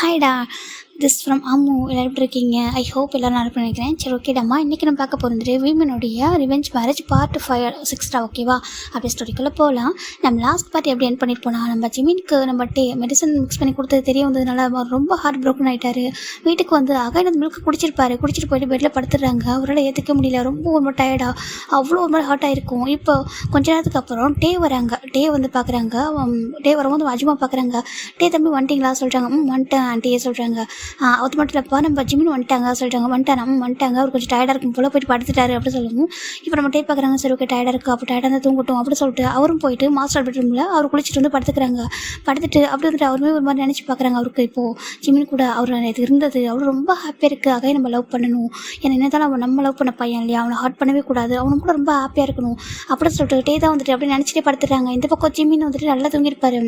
ஹாய்டா, this from Ammu. எல்லோரும் எப்படி இருக்கீங்க? ஐ ஹோப் எல்லோரும் நல்லா நினைக்கிறேன். சரி, ஓகேடாம்மா, இன்றைக்கி நம்ம பார்க்க போகிறது விமனுடைய ரிவெஞ்ச் மேரேஜ் பார்ட் 5-6 ஓகேவா? அப்படி ஸ்டோரிக்குள்ளே போகலாம். நம்ம லாஸ்ட் பார்ட் எப்படி என் பண்ணிட்டு போனால், நம்ம ஜிமினுக்கு நம்ம மெடிசன் மிக்ஸ் பண்ணி கொடுத்தது தெரிய வந்ததுனால அவர் ரொம்ப ஹார்ட் ப்ரோக்கன் ஆகிட்டார். வீட்டுக்கு வந்து அகைன் மில்க் குடிச்சிட்டு போயிட்டு பெட்டில் படுத்துடுறாங்க. அவரால் ஏற்றுக்க முடியல, ரொம்ப டயர்டாக, அவ்வளோ ஒரு மாதிரி ஹார்ட் ஆகிருக்கும். இப்போ கொஞ்ச நேரத்துக்கு அப்புறம் வராங்க. வந்து பார்க்குறாங்க. வரும்போது அஜுமா பார்க்குறாங்க. தம்பி வந்துட்டிங்களா சொல்கிறாங்க. வந்துட்டேன் ஆண்டியே சொல்கிறாங்க. அது மட்டும் இல்லைப்பா, நம்ம ஜிமின் வந்துட்டாங்க சொல்கிறாங்க. வந்துட்டாங்க அவர் கொஞ்சம் டயர்டாக இருக்கும் போல் போயிட்டு படுத்துட்டாரு அப்படி சொல்லவும், இப்போ நம்ம பார்க்குறாங்க. சரி, ஓகே, டயர்டாக இருக்குது, அப்போ டயர்டாக இருந்தால் தூங்கட்டும் அப்படி சொல்லிட்டு அவரும் போயிட்டு மாஸ்டர் பெட்ரூமில் அவர் குளிச்சுட்டு வந்து படுத்துக்கிறாங்க. படுத்துட்டு அப்படி வந்துட்டு அவருமே ஒரு மாதிரி நினச்சி பார்க்குறாங்க. அவருக்கு இப்போது ஜிமின் கூட அவர் இது இருந்தது அவரு ரொம்ப ஹாப்பியாக இருக்குது. அதையே நம்ம லவ் பண்ணணும், ஏன்னா என்ன தான் நம்ம லவ் பண்ண பையன் இல்லையா, அவனை ஹார்ட் பண்ணவே கூடாது, அவனும் கூட ரொம்ப ஹாப்பியாக இருக்கணும் அப்படின்னு சொல்லிட்டு தான் வந்துட்டு அப்படி நினச்சிட்டே படுத்துட்டாங்க. இந்த பக்கம் ஜிமின் வந்துட்டு நல்லா தூங்கியிருப்பாரு.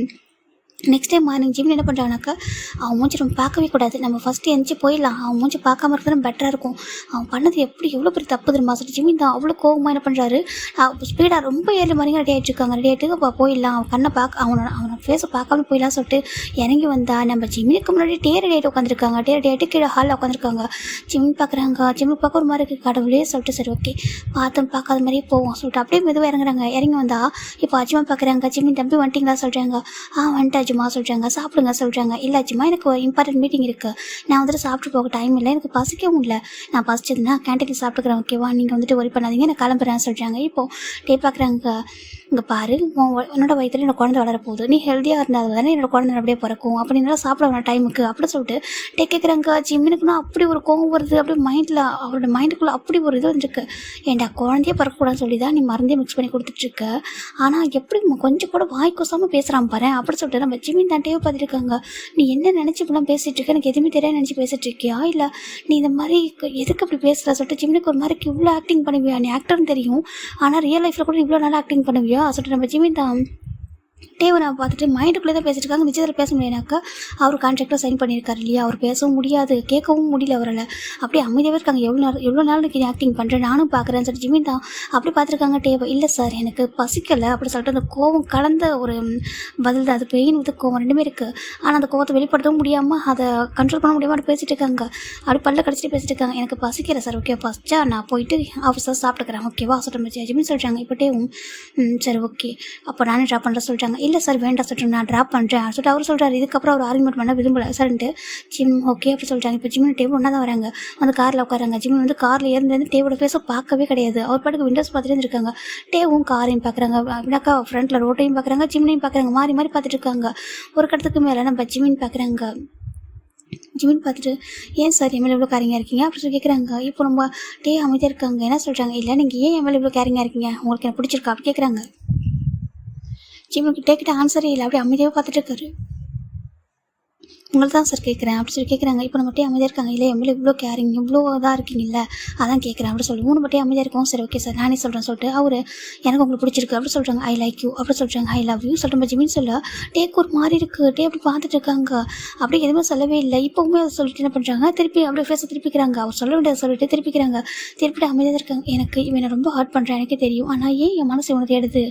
நெக்ஸ்ட் டைம் மார்னிங் ஜிமின் என்ன பண்ணுறாங்கனாக்கா, அவன் மூஞ்சி நம்ம பார்க்கவே கூடாது, நம்ம ஃபஸ்ட்டு எந்திச்சு போயிடலாம், அவன் மூஞ்சி பார்க்காம இருக்கிறது பெட்டராக இருக்கும், அவன் பண்ணது எவ்வளோ பெரிய தப்பு தெரியுமா சொல்லிட்டு ஜிமின் தான் அவ்வளோ கோவமாக என்ன பண்ணுறாரு, ஸ்பீடாக ரொம்ப ஏழு மணிங்க ரெடி ஆகிட்டுருக்காங்க. ரெடி ஆகிட்டு அப்போ போயிடலாம், அவன் கண்ணை அவனை ஃபேஸை பார்க்காம போயிடலாம் சொல்லிட்டு இறங்கி வந்தா நம்ம ஜிமினுக்கு முன்னாடி ரெடி ஆகிட்டு உட்காந்துருக்காங்க. ரெடி ஆகிட்டு கீழே ஹாலில் உட்காந்துருக்காங்க. ஜிமின் பார்க்குறாங்க. ஜிமின் பார்க்க ஒரு மாதிரி இருக்குது, கடவுளே சொல்லிட்டு சரி ஓகே பார்க்காத மாதிரியே போவோம் சொல்லிட்டு அப்படியே மெதுவாக இறங்குறாங்க. இறங்கி வந்தா இப்போ அஜிமா பார்க்குறாங்க. ஜிமின் தம்பி வந்துட்டிங்களா சொல்கிறாங்க. வந்துட்டு அஜுமா சொல்கிறாங்க. சாப்பிடுங்க சொல்கிறாங்க. இல்லை அஜுமா, எனக்கு ஒரு இம்பார்ட்டன்ட் மீட்டிங் இருக்குது, நான் வந்துட்டு சாப்பிட்டு போக டைம் இல்லை, எனக்கு பசிக்கவும் இல்லை, நான் பசிச்சதுன்னா கேன்டீனில் சாப்பிட்டுக்கிறேன் ஓகேவா, நீங்கள் வந்துட்டு ஒரி பண்ணாதீங்க, நான் கிளம்புறேன்னு சொல்கிறாங்க. இப்போது பார்க்குறாங்க. இங்கே பாரு, உன்னோட வயிற்றுல என்னோட குழந்தை வளரப்போகுது, நீ ஹெல்த்தியாக இருந்தால் தானே என்னோட குழந்தை அப்படியே பிறக்கும், அப்படின்னால சாப்பிட வேணும் டைமுக்கு அப்படி சொல்லிட்டு கேட்குறாங்க. ஜிம்மினுக்குன்னா அப்படி ஒரு கோவம் வருது, அப்படியே மைண்டில் அவரோட மைண்டுக்குள்ளே அப்படி ஒரு இது வந்துருக்கு. ஏன்டா குழந்தையே பிறக்கக்கூடாதுன்னு சொல்லி தான் நீ மருந்தே மிக்ஸ் பண்ணி கொடுத்துட்ருக்க, ஆனால் எப்படி கொஞ்சம் கூட வாய்க்கோசாமல் பேசுகிறான் பாரு அப்படி சொல்லிட்டு நம்ம ஜிமின் தாண்டையோ பார்த்துருக்காங்க. நீ என்ன நினச்சி இப்படிலாம் பேசிகிட்டு இருக்க, எனக்கு எதுவுமே தெரியாது நினச்சி பேசிகிட்டு இருக்கியா, இல்லை நீ இந்த மாதிரி எதுக்கு அப்படி பேசுகிற சொல்லிட்டு ஜிமினுக்கு ஒரு மாதிரி இவ்வளோ ஆக்டிங் பண்ணுவியா, நீ ஆக்டர்னு தெரியும், ஆனால் ரியல் லைஃப்பில் கூட இவ்வளோ நல்லா ஆக்டிங் பண்ணுவியா சொல்லிட்டு நம்ம ஜிமின் தான் நான் பார்த்துட்டு மைண்டுக்குள்ளே தான் பேசிட்டு இருக்காங்க. நிச்சயத்தில் பேச முடியாதுனாக்கா அவர் கான்ட்ராக்டில் சைன் பண்ணியிருக்காரு இல்லையா, அவர் பேசவும் முடியாது, கேட்கவும் முடியல அவரால். அப்படியே அமைதியாகவே இருக்காங்க. எவ்வளோ நாள் நீ ஆக்டிங் பண்ணுறேன், நானும் பார்க்குறேன்னு சொல்லிட்டு ஜிமின் தான் அப்படி பார்த்துருக்காங்க. இல்லை சார், எனக்கு பசிக்கலை அப்படி சொல்லிட்டு அந்த கோவம் கலந்த ஒரு பதில் தான், அது பெயின் வந்து கோவம் ரெண்டுமே இருக்குது, ஆனால் அந்த கோவத்தை வெளிப்படுத்தவும் முடியாமல் அதை கண்ட்ரோல் பண்ண முடியாமல் பேசிகிட்டு இருக்காங்க. அப்படி பல்ல கடிச்சிட்டு பேசிட்டு இருக்காங்க. எனக்கு பசிக்கலை சார், ஓகே பசிச்சா நான் போயிட்டு ஆஃபீஸில் சாப்பிட்டுக்கிறேன் ஓகேவா சொல்லிட்டு ஜிமின் சொல்கிறாங்க. இப்போட்டேவும் சரி ஓகே, அப்போ நானே ட்ராப் பண்ணுறேன் சொல்லிட்டாங்க. இல்லை சார் வேண்டாம் சொல்லிட்டு நான் ட்ராப் பண்ணுறேன் சொல்லிட்டு அவர் சொல்கிறார். இதுக்கப்புறம் அவர் ஆர்குமெண்ட் பண்ண விரும்பலை சரின்ட்டு ஜிம் ஓகே அப்படி சொல்லிட்டாங்க. இப்போ ஜிமின் டேபிள் ஒன்றா தான் வராங்க, வந்து காரில் உட்காராங்க. ஜிமின் வந்து காரில் ஏறிலேருந்து டேவோட ஃபேஸை பார்க்கவே கிடையாது, அவர் பாட்டுக்கு விண்டோஸ் பார்த்துட்டு இருக்காங்க. டேவும் காரையும் பார்க்குறாங்க, அப்படின்னாக்கா ஃப்ரண்ட்டில் ரோட்டையும் பார்க்குறாங்க, ஜிமினையும் பார்க்குறாங்க, மாறி பார்த்துட்டு இருக்காங்க. ஒரு கட்டத்துக்கு மேலே நம்ம ஜிமின் பார்க்குறாங்க. ஜிமின் பார்த்துட்டு ஏன் சார் எம்எல்ஏ இவ்வளோ கேரிங்காக இருக்கீங்க அப்படி சொல்லி கேட்குறாங்க. இப்போ ரொம்ப அமைதியாக இருக்காங்க. என்ன சொல்கிறாங்க, இல்லை நீங்கள் ஏன் எம்எல்ஏ இவ்வளோ கேரிங்காக இருக்கீங்க, உங்களுக்கு எனக்கு பிடிச்சிருக்கா அப்படி கேட்குறாங்க. ஜிமினுக்கு கேட்கிட்ட ஆன்சரே இல்லை, அப்படியே அமைதியாக பார்த்துட்டு இருக்காரு. உங்களை தான் சார் கேட்குறேன் அப்படி சொல்லி கேட்குறாங்க. இப்போ நம்ம மட்டும் அமைதியாக இருக்காங்க. இல்லை எவ்வளோ இவ்வளோ கேரிங் இவ்வளோ இதாக இருக்கீங்கல்ல அதான் கேட்குறேன் அப்படி சொல்லி மூணு மட்டும் அமைதியாக இருக்கும். சரி ஓகே சார் நானே சொல்கிறேன் சொல்லிட்டு அவர் எனக்கு உங்களுக்கு பிடிச்சிருக்கு அப்படி சொல்கிறாங்க. ஐ லைக் யூ அப்படி சொல்கிறாங்க. ஐ லவ் யூ சொல்லிட்டு நம்ம ஜிமின் சொல்ல ஒரு மாதிரி இருக்குது. அப்படி பார்த்துட்டு இருக்காங்க. அப்படி எதுவுமே சொல்லவே இல்லை. இப்போவுமே அதை சொல்லிட்டு என்ன பண்ணுறாங்க, திருப்பி அப்படியே ஃபேஸை திருப்பிக்கிறாங்க. அவர் சொல்ல வேண்டியதை சொல்லிட்டு திருப்பிக்கிறாங்க. திருப்பிட்டு அமைதியாக இருக்காங்க. எனக்கு இவனை ரொம்ப ஹார்ட் பண்ணுறேன் எனக்கு தெரியும், ஆனால் ஏன் என் மனசு இவனை தேடுது,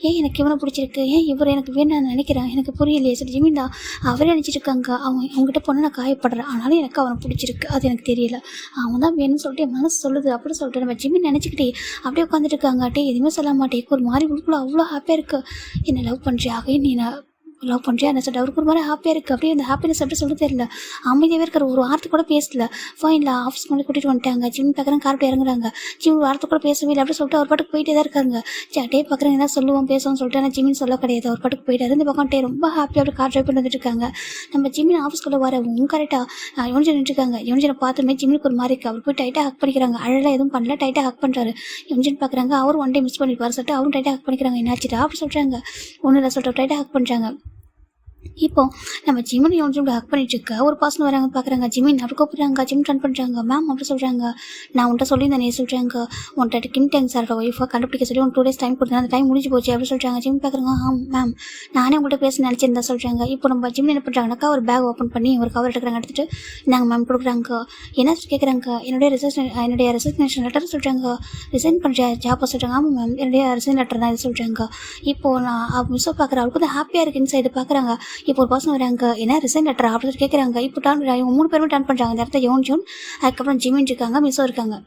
ஏன் எனக்கு இவனை பிடிச்சிருக்கு, ஏன் இவர் எனக்கு வேணும் நான் நினைக்கிறேன், எனக்கு புரியலையே சொல்லி ஜிமின் தான் அவரே நினச்சிட்டு இருக்காங்க. அவங்ககிட்ட போனால் நான் காயப்படுறேன், ஆனாலும் எனக்கு அவனை பிடிச்சிருக்கு, அது எனக்கு தெரியல, அவன் தான் வேணும்னு சொல்லிட்டு என் மனசு சொல்லுது அப்படி சொல்லிட்டு நம்ம ஜிமின் நினச்சிக்கிட்டே அப்படியே உட்காந்துட்டு இருக்காங்க. எதுவுமே சொல்ல மாட்டேன். ஒரு மாதிரி உள்ள அவ்வளோ ஹாப்பியாக இருக்குது. என்னை லவ் பண்ணுறியாக, நீ லவ் பண்ணுறியா என்ன சொல்லிட்டு அவருக்கு ஒரு மாதிரி ஹாப்பியாக இருக்குது. அப்படியே அந்த ஹாப்பினஸ் எப்படி சொல்ல தெரியல, அமைதியாகவே இருக்கிற. ஒரு வார்த்தை கூட பேசல. ஃபைனில் ஆஃபீஸ் மேலே கூட்டிகிட்டு வந்துட்டாங்க. ஜிம் பார்க்குறாங்க, கார்ட்டு இறங்குறாங்க. ஜிம் வார்த்தை கூட பேசவே இல்லை அப்படி சொல்லிட்டு அவர் பாட்டுக்கு போயிட்டே தான் இருக்காங்க. பார்க்குறாங்க என்ன சொல்லுவோம் பேசுவோம்னு சொல்லிட்டு, ஆனால் ஜிமின் சொல்ல கிடையாது, அவர் பாட்டுக்கு போயிட்டாரு. இந்த பக்கம் ரொம்ப ஹாப்பியாக அப்படி கார் ட்ரைவ் பண்ணி வந்துட்டு இருக்காங்க. நம்ம ஜிமின் ஆஃபீஸ்க்குள்ளே வரவும் கரெக்டாக யோனிஜன் நின்றுருக்காங்க. யோனிஜனை பார்த்துமே ஜிமினுக்கு ஒரு மாதிரி இருக்குது. அவர் போய் டைட்டாக ஹக் பண்ணிக்கிறாங்க. அழகாக எதுவும் பண்ணல, டைட்டாக ஹக் பண்ணுறாரு. யோனிஜன் பார்க்குறாங்க, அவர் ஒன் டே மிஸ் பண்ணிப்பார் சொல்லிட்டு அவரும் டைட்டாக ஹக் பண்ணிக்கிறாங்க. என்னாச்சுட்டா அப்படி சொல்கிறாங்க. ஒன்றும் இல்லை சொல்லிட்டு டைட்டாக ஹக் பண்ணுறாங்க. இப்போ நம்ம ஜிமின் யோனிஜன் ஹக் பண்ணிட்டு இருக்க ஒரு பர்சன் வராங்க பார்க்குறாங்க. ஜிமின் அப்படி கூப்பிட்றாங்க. ஜிம் ரன் பண்ணுறாங்க. மேம் அப்படி சொல்கிறாங்க. நான் உன்ட்ட சொல்லியிருந்தேன் சொல்கிறாங்க, உன்ட்ட கிம் டேங் சாரோட ஒய்ஃபை கண்டுபிடிக்க சொல்லி 2 days டைம் கொடுத்தேன், அந்த டைம் முடிஞ்சு போச்சு அப்படி சொல்கிறாங்க. ஜிம் பார்க்குறாங்க. மேம் நானே உங்கள்கிட்ட பேச நினச்சிருந்தா சொல்கிறாங்க. இப்போ நம்ம ஜிம் என்ன பண்ணுறாங்கனாக்கா ஒரு பேக் ஓப்பன் பண்ணி ஒரு கவர் எடுக்கிறாங்க. எடுத்துகிட்டு நாங்கள் மேம் கொடுக்குறாங்க. என்ன கேட்குறாங்க, என்னுடைய ரெசிக்னேஷன் லெட்டர் சொல்கிறாங்க. ரிசைன் பண்ணுற ஜாப்பை சொல்கிறாங்க. ஆமாம் மேம் என்னுடைய ரிசைன் லெட்டர் தான் இது சொல்கிறாங்க. இப்போது நான் மிஸ்ஸை பார்க்குறேன். அவருக்கு வந்து ஹாப்பியாக இருக்குது இன்சைடு பார்க்குறாங்க. இப்போ ஒரு பர்சன் வராங்க, என்ன ரிசைன் லெட்டர் அப்படின்னு கேட்குறாங்க. இப்போ இவங்க 3 பேருமே டர்ன் பண்ணுறாங்க. இந்த இடத்துல ஜோன், அதுக்கப்புறம் ஜிமின் இருக்காங்க, மிஸ்ஸோ இருக்காங்க.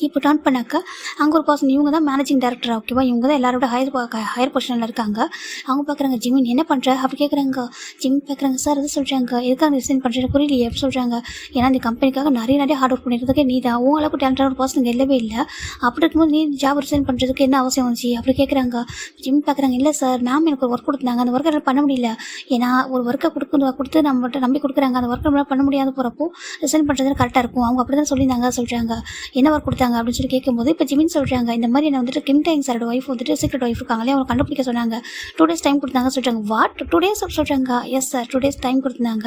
இப்போ டர்ன் பண்ணாக்க அங்கே ஒரு பர்சன், இவங்க தான் மேனேஜிங் டேரக்டர் ஓகேவா, இவங்க தான் எல்லாரோட ஹையர் பொசிஷனில் இருக்காங்க. அவங்க பார்க்குறாங்க, ஜிமின் என்ன பண்ணுற அப்படி கேட்குறாங்க. ஜிமின் பார்க்குறாங்க, சார் எது சொல்கிறாங்க, எதுக்காக ரிசைன் பண்ணுறது புரியலையே எப்படி சொல்கிறாங்க, ஏன்னா இந்த கம்பெனிக்காக நிறைய ஹார்ட் ஒர்க் பண்ணிக்கிறதுக்கே நீ தான் உன் அளவுக்கு டேலண்டான ஒரு பர்சன் இல்லவே இல்லை, அப்படி இருக்கும்போது நீ ஜாப் ரிசைன் பண்ணுறதுக்கு என்ன அவசியம் வந்துச்சு அப்படி கேட்குறாங்க. ஜிமின் பார்க்குறாங்க, இல்லை சார் மேம் எனக்கு ஒரு ஒர்க் கொடுத்தாங்க, அந்த ஒர்க்கை பண்ண முடியல, ஏன்னா ஒரு ஒர்க்கை கொடுத்து நம்மகிட்ட நம்பி கொடுக்குறாங்க, அந்த ஒர்க்கை நம்மளால் பண்ண முடியாத போகிறப்போ ரிசைன் பண்ணுறது கரெக்டாக இருக்கும், அவங்க அப்படி தான் சொல்லியிருந்தாங்க சொல்கிறாங்க. என்ன ஒர்க் கொடுத்தாங்க அப்படின்னு சொல்லி கேட்கும்போது இப்போ ஜிமின் சொல்கிறாங்க, இந்த மாதிரி என்ன வந்துட்டு கிம் டைங் சாரோட ஒய்ஃப் வந்துட்டு சீக்ரெட் ஒய்ஃப் இருக்காங்களே, அவங்க கண்டுபிடிக்க சொன்னாங்க, 2 days டைம் கொடுத்தாங்க சொல்கிறாங்க. வாட் 2 days சொல்கிறாங்க. எஸ் சார் 2 days டைம் கொடுத்தாங்க,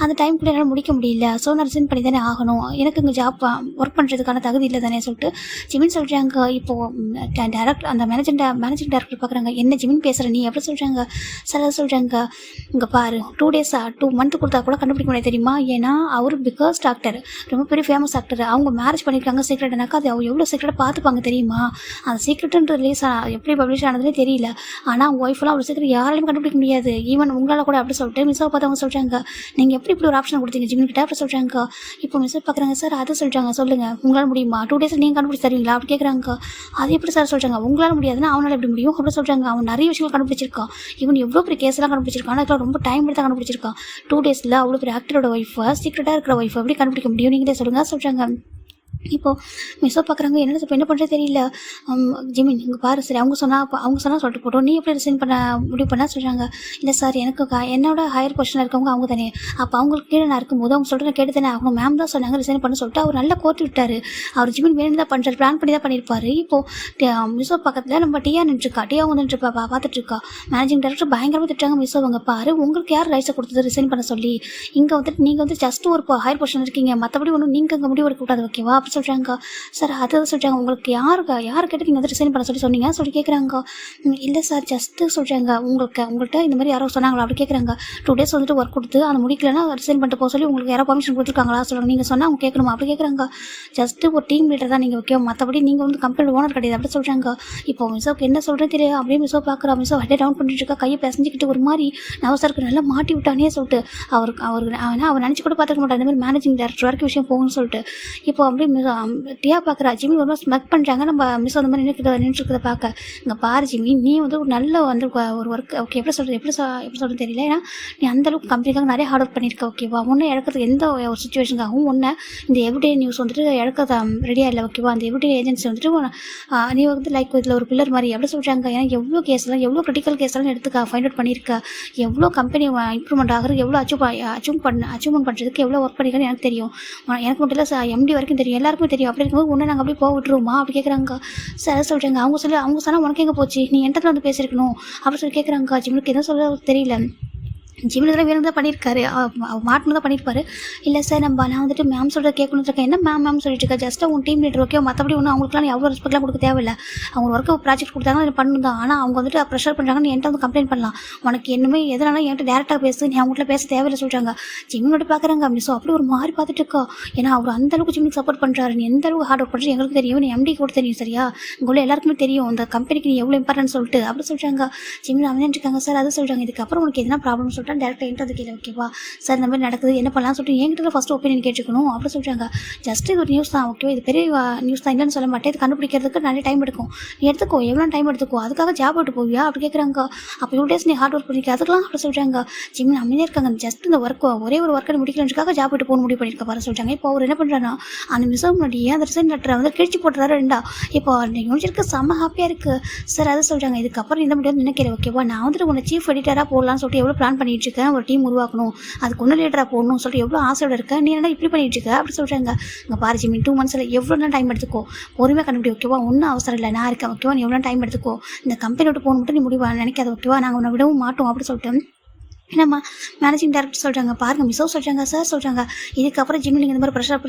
அந்த டைம் கூட என்னால் முடிக்க முடியல, ஸோ நான் ரிசைன் பண்ணி தானே ஆகணும், எனக்கு இங்கே ஜாப் ஒர்க் பண்ணுறதுக்கான தகுதி இல்லை தானே சொல்லிட்டு ஜிமின் சொல்கிறாங்க. இப்போது டேரக்டர் அந்த மேனேஜிங் டேரக்டர் பார்க்குறாங்க, என்ன ஜிமின் பேசுகிற நீ எப்படி சொல்கிறாங்க. சார் அதை சொல்கிறாங்க, இங்கே பாரு 2 days 2 month கொடுத்தா கூட கண்டுபிடிக்க முடியாது தெரியுமா, ஏன்னா அவர் பிகாஸ்ட் ஆக்டர், ரொம்ப பெரிய ஃபேமஸ் ஆக்டர், அவங்க மேரேஜ் பண்ணியிருக்காங்க சீக்ரெட்னாக்கா அது அவங்க எவ்வளோ சீக்கிரட்டாக பார்த்துப்பாங்க தெரியுமா, அந்த சீக்ரெட்டுன்ற ரிலீஸ் எப்படி பப்ளிஷ் ஆனதுனே தெரியல, ஆனால் அவங்க ஒய்ஃபெல்லாம் அவ்வளோ சீக்கிரம் யாராலையும் கண்டுபிடிக்க முடியாது, ஈவன் உங்களால் கூட அப்படி சொல்லிட்டு மிஸ்ஸாக பார்த்தவங்க சொல்கிறாங்க, நீங்கள் எப்படி இப்படி ஒரு ஆப்ஷன் கொடுத்தீங்க ஜிமின் கிட்ட அப்படி சொல்கிறாங்க. இப்போ மிஸ் பார்க்குறாங்க, சார் அது சொல்கிறாங்க, சொல்லுங்கள் உங்களால் முடியுமா, 2 days நீங்கள் கண்டுபிடிச்சி தருவீங்களா அப்படி கேட்குறாங்க. அது எப்படி சார் சொல்கிறாங்க, உங்களால் முடியாதுன்னா அவனால் எப்படி முடியும் அப்படி சொல்கிறாங்க. அவன் நிறைய விஷயங்கள் கண்டுபிடிச்சிருக்கான், இவன் எவ்வளோ பெரிய கேஸ்லாம் கண்டுபிடிச்சிருக்கான், அதுக்கெல்லாம் ரொம்ப டைம் எடுத்து கண்டுபிடிச்சிருக்கான், 2 daysல அவ்வளோ பெரிய ஆக்டரோட ஒய்ஃபை சீக்ரெட்டாக இருக்கிற ஒய்ஃபை எப்படி கண்டுபிடிக்க முடியும் நீங்களே சொல்லுங்கள் சொல்கிறாங்க. இப்போது மிஸ்ஸோ பார்க்குறாங்க, என்ன இப்போ என்ன பண்ணுறது தெரியல, ஜிமின் இங்கே பாரு சரி அவங்க சொன்னால் சொல்லிட்டு போட்டோம், நீ எப்படி ரிசைன் பண்ண முடிவு பண்ண சொல்கிறாங்க. இல்லை சார் எனக்கு என்னோட ஹையர் பொசிஷனில் இருக்கவங்க அவங்க தானே, அப்போ அவங்களுக்கு கீழே நான் இருக்கும்போது அவங்க சொல்கிற கேட்டு தானே ஆகணும், மேம் தான் சொன்னாங்க ரிசைன் பண்ண சொல்லிட்டு அவர் நல்லா கோர்த்து விட்டார், அவர் ஜிமின் வேணும் தான் பண்ணுறாரு, பிளான் பண்ணி தான் பண்ணியிருப்பார். இப்போது மிஸ்ஸோ பக்கத்தில் நம்ம டியா நின்றுருக்கா, டியா வந்துட்டுருப்பா பார்த்துட்ருக்கா, மேனேஜிங் டேரக்டர் பயங்கரமாக திட்டுறாங்க, மிஸ்ஸோ அவங்க பாரு உங்களுக்கு யார் ரைஸை கொடுத்தது ரிசைன் பண்ண சொல்லி, இங்கே வந்துட்டு நீங்கள் வந்து ஜஸ்ட் ஒரு ஹையர் பொசிஷன் இருக்கீங்க, மற்றபடி ஒன்றும் நீங்கள் அங்கே முடிவு எடுக்க கூடாது ஓகேவா அப்படி சொல்கிறாங்க. சார் அதை சொல்கிறாங்க, உங்களுக்கு யார் கேட்டு நீங்கள் வந்து ரிசைன் பண்ண சொன்னீங்க சொல்லி கேட்குறாங்க. இல்லை சார் ஜஸ்ட்டு சொல்கிறாங்க, உங்கள்கிட்ட இந்த மாதிரி யாரோ சொன்னாங்களா அப்படி கேட்குறாங்க. 2 days வந்துட்டு ஒர்க் கொடுத்து அதை முடிக்கலன்னா ரிசைன் பண்ணிட்டு போக சொல்லி உங்களுக்கு யாரோ பர்மிஷன் கொடுத்துருக்காங்களா சொல்லுங்கள், நீங்கள் சொன்னால் அவங்க கேட்கணுமா அப்படி கேட்குறாங்க. ஜஸ்ட்டு ஒரு டீம் லீடர் தான் நீங்கள் ஓகே, மற்றபடி நீங்கள் வந்து கம்பெனி ஓனர் கிடையாது அப்படி சொல்கிறாங்க. இப்போ மிஸ்ஸோக்கு என்ன சொல்கிறேன் தெரியாது, அப்படியே மிஸ்ஸோ பார்க்குறா, மிஸ்ஸோ ஹெட்டை டவுன் பண்ணிட்டு இருக்கா, கையை பிசைஞ்சிக்கிட்டு ஒரு மாதிரி நவசருக்கு நல்லா மாட்டி விட்டானே சொல்லிட்டு அவர் நினச்சி கூட பார்த்துக்க மாட்டார், இந்த மாதிரி மேனேஜிங் டேரக்டர் வரைக்கும் விஷயம் போகும்னு சொல்லிட்டு. இப்போ அப்படியே டியா பார்க்குறா, ஜிமி ரொம்ப ஸ்மெக் பண்ணுறாங்க, நம்ம மிஸ் அந்த மாதிரி நின்றுக்கிறத பார்க்க, இங்கே பாரு ஜிமி நீ வந்து ஒரு நல்ல வந்து ஒரு ஒர்க் ஓகே எப்படி சொல்கிறது தெரியல, ஏன்னா நீ அந்தளவுக்கு கம்பெனிக்காக நிறைய ஹார்ட் ஒர்க் பண்ணியிருக்க ஓகேவா, ஒன்று இழக்கிறதுக்கு எந்த ஒரு சுச்சுவேஷனுக்காகவும் ஒன்று இந்த எவ்ரிடே நியூஸ் வந்துட்டு இழக்க ரெடியாக இல்லை ஓகேவா, அந்த எவ்ரிடே ஏஜென்சி வந்துட்டு நீ வந்து லைக் இதில் ஒரு பில்லர் மாதிரி எப்படி சொல்கிறாங்க, ஏன்னா எவ்வளோ கேஸ்லாம் எவ்வளோ கிரிட்டிக்கல் கேஸ்லாம் எடுத்துக்க ஃபைண்ட் அவுட் பண்ணியிருக்க, எவ்வளோ கம்பெனி இம்ப்ரூவ்மெண்ட் ஆகிறது, எவ்வளோ அச்சீவ்மெண்ட் பண்ணுறதுக்கு எவ்வளோ ஒர்க் பண்ணியிருக்கேன்னு எனக்கு தெரியும், எனக்கு மட்டும் இல்லை எம்டி வரைக்கும் தெரியும், எல்லாருக்கும் தெரியும், அப்படி இருக்கும்போது ஒன்று நாங்கள் அப்படியே போக விட்டுருவோமா அப்படி கேட்குறாங்க. சார் சொல்கிறாங்க, அவங்க சொன்னால் உனக்கு எங்கே போச்சு, நீ என்கிட்ட வந்து பேசியிருக்கணும் அப்படி சொல்லி கேட்குறாங்க. ஜிம்முக்கு எதுவும் சொல்ல தெரியல, ஜிம்மில் தான் வேணும் தான் பண்ணியிருக்காரு, மாட்டணும் தான் பண்ணியிருப்பாரு. இல்லை சார் நான் வந்துட்டு மேம் சொல்கிறத கேட்கணுன்னு இருக்கேன், என்ன மேம் சொல்லிட்டு இருக்கா, ஜஸ்ட்டு உன் டீம் லீடர் ஓகே, மற்றபடி ஒன்றும் அவங்களுக்குலாம் எவ்வளோ ரெஸ்பெக்ட்லாம் கொடுக்க தேவையில்லை, அவங்க ஒர்க்கு ப்ராஜெக்ட் கொடுத்தாங்கன்னா அது பண்ணணும் தான், ஆனால் அவங்க வந்துட்டு ப்ரெஷர் பண்ணுறாங்கன்னு என்கிட்ட வந்து கம்ப்ளைண்ட் பண்ணலாம், உனக்கு என்னமே எதனாலும் என்கிட்ட டேரெக்டாக பேசு, நீ அவங்கள்ட்ட பேச தேவையில்லை சொல்கிறாங்க. ஜிம்மினோட பார்க்குறாங்க மிஸ் அப்படி ஒரு மாதிரி பார்த்துட்டு இருக்கா, ஏன்னா அவர் அந்தளவுக்கு ஜிம்முக்கு சப்போர்ட் பண்ணுறாரு, நீ எந்த அளவுக்கு ஹார்ட் ஒர்க் பண்ணுறது எங்களுக்கு தெரியும், நீ எம்டி கூட தெரியும் சரியா, உங்களை எல்லாருக்குமே தெரியும் இந்த கம்பெனிக்கு நீ எவ்வளோ இம்பார்ட்டன்ட் சொல்லிட்டு அப்படி சொல்கிறாங்க. ஜிம்மில் அவன் இருக்காங்க சார் அது சொல்கிறாங்க, இதுக்கப்புறம் உனக்கு எதனா ப்ராப்ளம் சொல்லிட்டு டேரெக்டாக என்கிட்ட வந்து ஓகேவா சார் இந்த மாதிரி நடக்குது என்ன பண்ணலாம் சொல்லிட்டு என்கிட்ட ஃபர்ஸ்ட் ஒப்பீனியன் கேட்டுக்கணும் அப்படி சொல்கிறாங்க. ஜஸ்ட் இது ஒரு நியூஸ் தான் ஓகேவா, இது பெரிய நியூஸ் தான் இல்லைன்னு சொல்ல மாட்டேன், இது கண்டுபிடிக்கிறதுக்கு நிறைய டைம் எடுக்கும், நீ எடுத்துக்கோ எவ்வளோ டைம் எடுத்துக்கோ, அதுக்காக ஜாப் விட்டு போவியா அப்படி கேட்குறாங்க. அப்போ 2 days நீ ஹார்ட் ஒர்க் பண்ணிக்க அதுக்கெல்லாம் அப்படி சொல்கிறாங்க. ஜிம்மில் அமைதியாக இருக்காங்க, ஜஸ்ட் இந்த ஒரே ஒரு ஒர்க்கை முடிக்கிறதுக்காக ஜாப் விட்டு போக முடிவு பண்ணியிருக்க பாரு சொல்கிறாங்க. இப்போ அவர் என்ன பண்ணுறாங்கன்னா அந்த மிஸ் முன்னாடியே அந்த ரிசைன் லெட்டரை வந்து கிழிச்சு போட்டுறாரு ரெண்டா. இப்போ யூனிவர்சிட்டிக்கு செம்ம ஹாப்பியாக இருக்குது சார் அதை சொல்கிறாங்க. இதுக்கப்புறம் இந்த முடியாது நினைக்கிறேன் ஓகேவா, நான் வந்துட்டு உன்னை சீஃப் எடிட்டராக போடலான்னு சொல்லிட்டு எவ்வளோ பிளான் பண்ணிட்டு இருக்கேன், ஒரு டீம் உருவாக்கணும், அதுக்கு ஒன்று லீடராக போடணும்னு சொல்லிட்டு எவ்வளோ ஆசையோட இருக்கேன், நீ என்ன இப்படி பண்ணிட்டு இருக்க அப்படி சொல்கிறாங்க. இங்கே பாரு ஜிம்மி 2 months எவ்வளோ நேரம் டைம் எடுத்துக்கோ, பொறுமையாக கண்டுபிடி ஓகேவா, ஒன்றும் அவசரம் இல்லை, நான் இருக்கேன் ஓகேவா, நீ எவ்வளோ டைம் எடுத்துக்கோ, இந்த கம்பெனி விட்டு போகணும் மட்டும் நீ முடிவா நினைக்காத ஓகேவா, நாங்கள் உன்னை விடவும் மாட்டோம் அப்படி சொல்லிட்டு என்னம்மா மேனேஜிங் டேரக்டர் சொல்கிறாங்க. பாருங்கள் மிஸ்ஸோ சொல்கிறாங்க சார் சொல்கிறாங்க, இதுக்கப்புறம் ஜிம்மி நீங்கள் இந்த மாதிரி ப்ரெஷர்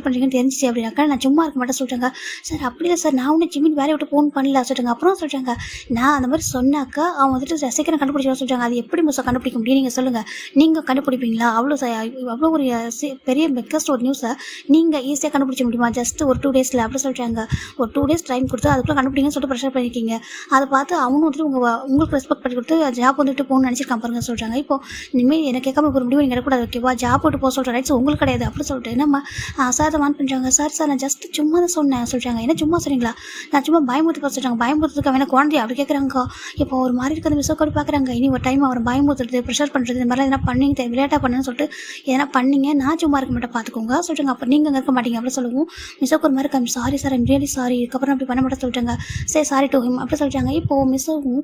பண்ணுறீங்கன்னு தெரிஞ்சிச்சு அப்படின்னாக்கா நான் சும்மா இருக்க மாட்டேன் சொல்கிறாங்க. சார் அப்படி இல்லை சார், நான் ஒன்றும் ஜிம்மின் வேலையை விட்டு ஃபோன் பண்ணல சொல்கிறாங்க. அப்புறம் சொல்கிறாங்க, நான் அந்த மாதிரி சொன்னாக்கா அவன் வந்துட்டு சீக்கிரம் கண்டுபிடிச்சா சொல்கிறாங்க. அது எப்படி மிஸ்ஸோ கண்டுபிடிக்க முடியும் நீங்கள் சொல்லுங்கள், நீங்கள் கண்டுபிடிப்பீங்களா, அவ்வளோ ஒரு பெரிய பெக்கஸ்ட் ஒரு நியூஸை நீங்கள் ஈஸியாக கண்டுபிடிச்ச முடியுமா ஜஸ்ட் ஒரு 2 daysல அப்படி சொல்கிறாங்க. ஒரு 2 days டைம் கொடுத்து அதுக்குள்ளே கண்டுபிடிங்கன்னு சொல்லிட்டு ப்ரெஷர் பண்ணியிருக்கீங்க, அதை பார்த்து அவனும் வந்துட்டு உங்களுக்கு ரெஸ்பெக்ட் பண்ணி கொடுத்து ஜாப் வந்துட்டு போகணும்னு நினச்சிருக்கான் பாருங்க சொல்கிறாங்க. இப்போ இனிமேல் எனக்கு கேட்காம ஒரு முடிவு நீங்கள் எடுக்கக்கூடாது ஓகேவா, ஜாப் விட்டு போக சொல்கிற ரைட்ஸ் உங்களுக்கு கிடையாது அப்படி சொல்லிட்டு நம்ம சார் தான் வான் பண்ணுறாங்க. சார் நான் ஜஸ்ட் சும்மா தான் சொன்னேன் சொல்கிறாங்க. என்ன சும்மா சொல்கிறீங்களா, நான் சும்மா பயமுறுத்து சொல்கிறாங்க. பயமுறுத்துக்கு அவன் குழந்தைய அப்படி கேட்குறாங்க. இப்போ ஒரு மாதிரி இருக்கிற மிஸ்ஸோக்கோடு பார்க்குறாங்க. இனி ஒரு டைம் அவர் பயமுறுத்துறது ப்ரெஷர் பண்ணுறது இந்த மாதிரிலாம் எதனா பண்ணிங்க விளையாட்டாக பண்ணுன்னு சொல்லிட்டு எதனா பண்ணிங்க நான் சும்மா இருக்க மாட்டேன் பார்த்துக்கோங்க சொல்கிறாங்க. அப்போ நீங்கள் அங்கே இருக்க மாட்டீங்க அப்படி சொல்லுவோம். மிஸ்ஸோக்கு ஒரு மாதிரி come sorry sir I'm really sorry, இதுக்கப்புறம் அப்படி பண்ண மாட்டேன் சொல்கிறாங்க. சரி சாரி டு ஹிம் அப்படி சொல்கிறாங்க. இப்போது மிஸ்ஸும்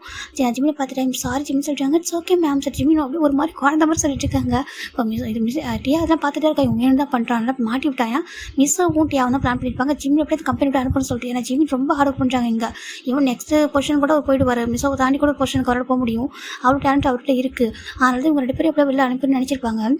ஜிமினை பார்த்துட்டு ஐம் சாரி ஜிமின் சொல்கிறாங்க. It's okay ma'am sir Jimin அப்படி ஒரு மாதிரி குழந்த மாதிரி சொல்லிட்டு இருக்காங்க. இப்போ மிஸ் இது மிஸ் டியா அதெல்லாம் பார்த்துட்டே இருக்கா, இவங்க என்ன தான் பண்ணுறாங்க மாட்டி விட்டாயா மிஸ்ஸும் டியா வந்து பிளான் பண்ணியிருப்பாங்க. ஜிமின் அப்படியே கம்பெனி விட்டு அனுப்புன்னு சொல்லிட்டு. ஏன்னா ஜிமின் ரொம்ப ஹார்ட் ஒர்க் பண்ணுறாங்க. இங்கே இவன் நெக்ஸ்ட் பொசிஷன் கூட போயிடுவார். மிஸ்ஸை தாண்டி கூட ஒரு பொசிஷனுக்கு வர போக முடியும். அவ்வளோ டேலண்ட் அவர்கிட்ட இருக்குது. அதனால தான் இவங்க 2 பேரும் எப்படியோ வெளில அனுப்பின்னு நினச்சிருப்பாங்க.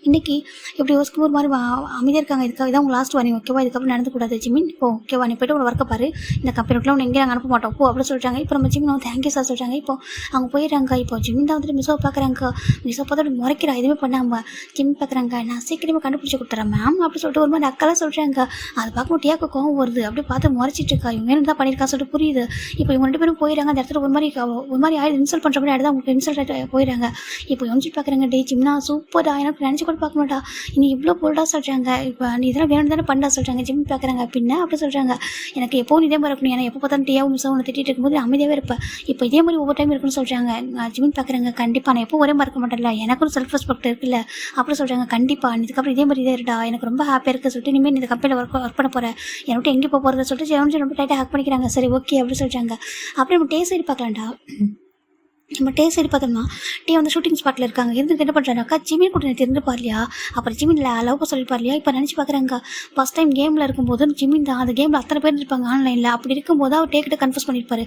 இன்றைக்கி இப்படி யோசிக்கும் ஒரு மாதிரி அமைதியாக இருக்காங்க. இதுக்காக இதான் உங்கள் லாஸ்ட் வார்னிங் ஓகேவா, இதுக்கப்புறம் நடந்துக்கூடாது ஜிமின். இப்போ ஓகேவா நீ போய்ட்டு உங்களை ஒர்க்க பாரு, இந்த கம்பெனிக்குள்ள உன்னை எங்கேயும் நாங்கள் அனுப்ப மாட்டோம் போ அப்படி சொல்கிறாங்க. இப்போ நம்ம ஜிமின் வந்து தேங்க்யூ சார் சொல்கிறாங்க. இப்போ அவங்க போயிடுறாங்க. இப்போ ஜிமின் தான் வந்துட்டு மிஸ்ஸை பார்க்குறாங்க. மிஸ்ஸை பார்த்து முறைக்கிறா எதுவுமே பண்ணாமல் ஜிமின் பார்க்குறாங்க. நான் சீக்கிரமாக கண்டுபிடிச்சி கொடுத்துறேன் மேம் அப்படி சொல்லிட்டு ஒரு மாதிரி அக்கெல்லாம் சொல்கிறாங்க. அதை பார்க்கும்போது டியாக்கு கோவம் வருது. அப்படி பார்த்து முறைச்சிட்டு இருக்கா. இவங்க என்ன தான் பண்ணியிருக்கா சொல்லிட்டு புரியுது. இப்போ இவங்க 2 பேரும் போயிடறாங்க. அந்த இடத்துல ஒரு மாதிரி ஆயிரம் இன்சல்ட் பண்ணுற மாதிரி ஆயிடுது. அவங்களுக்கு இன்சல்ட் ஆகிட்டு போயிடறாங்க. இப்போ யோசிச்சு பார்க்குறாங்க. டே ஜிம்னா சூப்பர் எனக்கு நினச்சி கூட பார்க்க மாட்டா, இனி இவ்வளோ போல்டாக சொல்கிறாங்க. இப்போ நீ இதெல்லாம் வேணும் தானே பண்ணா சொல்கிறாங்க. ஜிம் பார்க்குறாங்க பின்ன அப்படி சொல்கிறாங்க. எனக்கு எப்போ இதே மாதிரி இருக்கணும், ஏன்னா எப்போ பார்த்தாலும் டீயாவும் மிஸ்ஸாக ஒன்று திட்டிகிட்டு இருக்கும்போது அமைதியாகவே இருப்பேன். இப்போ இதே மாதிரி ஒவ்வொரு டைம் இருக்குன்னு சொல்கிறாங்க. ஜிம் பார்க்குறாங்க. கண்டிப்பாக நான் எப்போ ஒரே மாதிரி இருக்க மாட்டேன்ல, எனக்கும் செல்ஃப் ரெஸ்பெக்ட் இருக்குல்ல அப்படி சொல்கிறாங்க. கண்டிப்பாக இதுக்கப்புறம் இதே மாதிரி இதே இருடா, எனக்கு ரொம்ப ஹாப்பியாக இருக்குது சொல்லிட்டு இனிமேல் இந்த கம்பெனியில் ஒர்க் பண்ண போகிறேன், என்னை எங்கே போகிறத சொல்லிட்டு ஜெவன்ஜி ரொம்ப டைட்டாக ஹேக் பண்ணிக்கிறாங்க. சரி ஓகே அப்படி சொல்கிறாங்க. அப்படி நம்ம டேஸ்ட் சைடு பார்க்கலாம்டா. நம்ம டே சைடு பார்த்தோம்னா டே வந்து ஷூட்டிங் ஸ்பாட்டில் இருக்காங்க. இருந்து என்ன பண்ணுறாங்கக்கா ஜிமின் கூட எனக்கு தெரிஞ்சுப்பார் இல்லையா, அப்புறம் ஜிமின் லவ் சொல்லிப்பார் இல்லையா. இப்போ நினச்சி பார்க்குறாங்க ஃபஸ்ட் டைம் கேமில் இருக்கும்போது ஜிமின் தான் அந்த கேமில் அத்தனை பேர் இருப்பாங்க ஆன்லைனில். அப்படி இருக்கும்போது அவர் டேக்கிட்ட கன்ஃபர்ஸ் பண்ணியிருப்பாரு.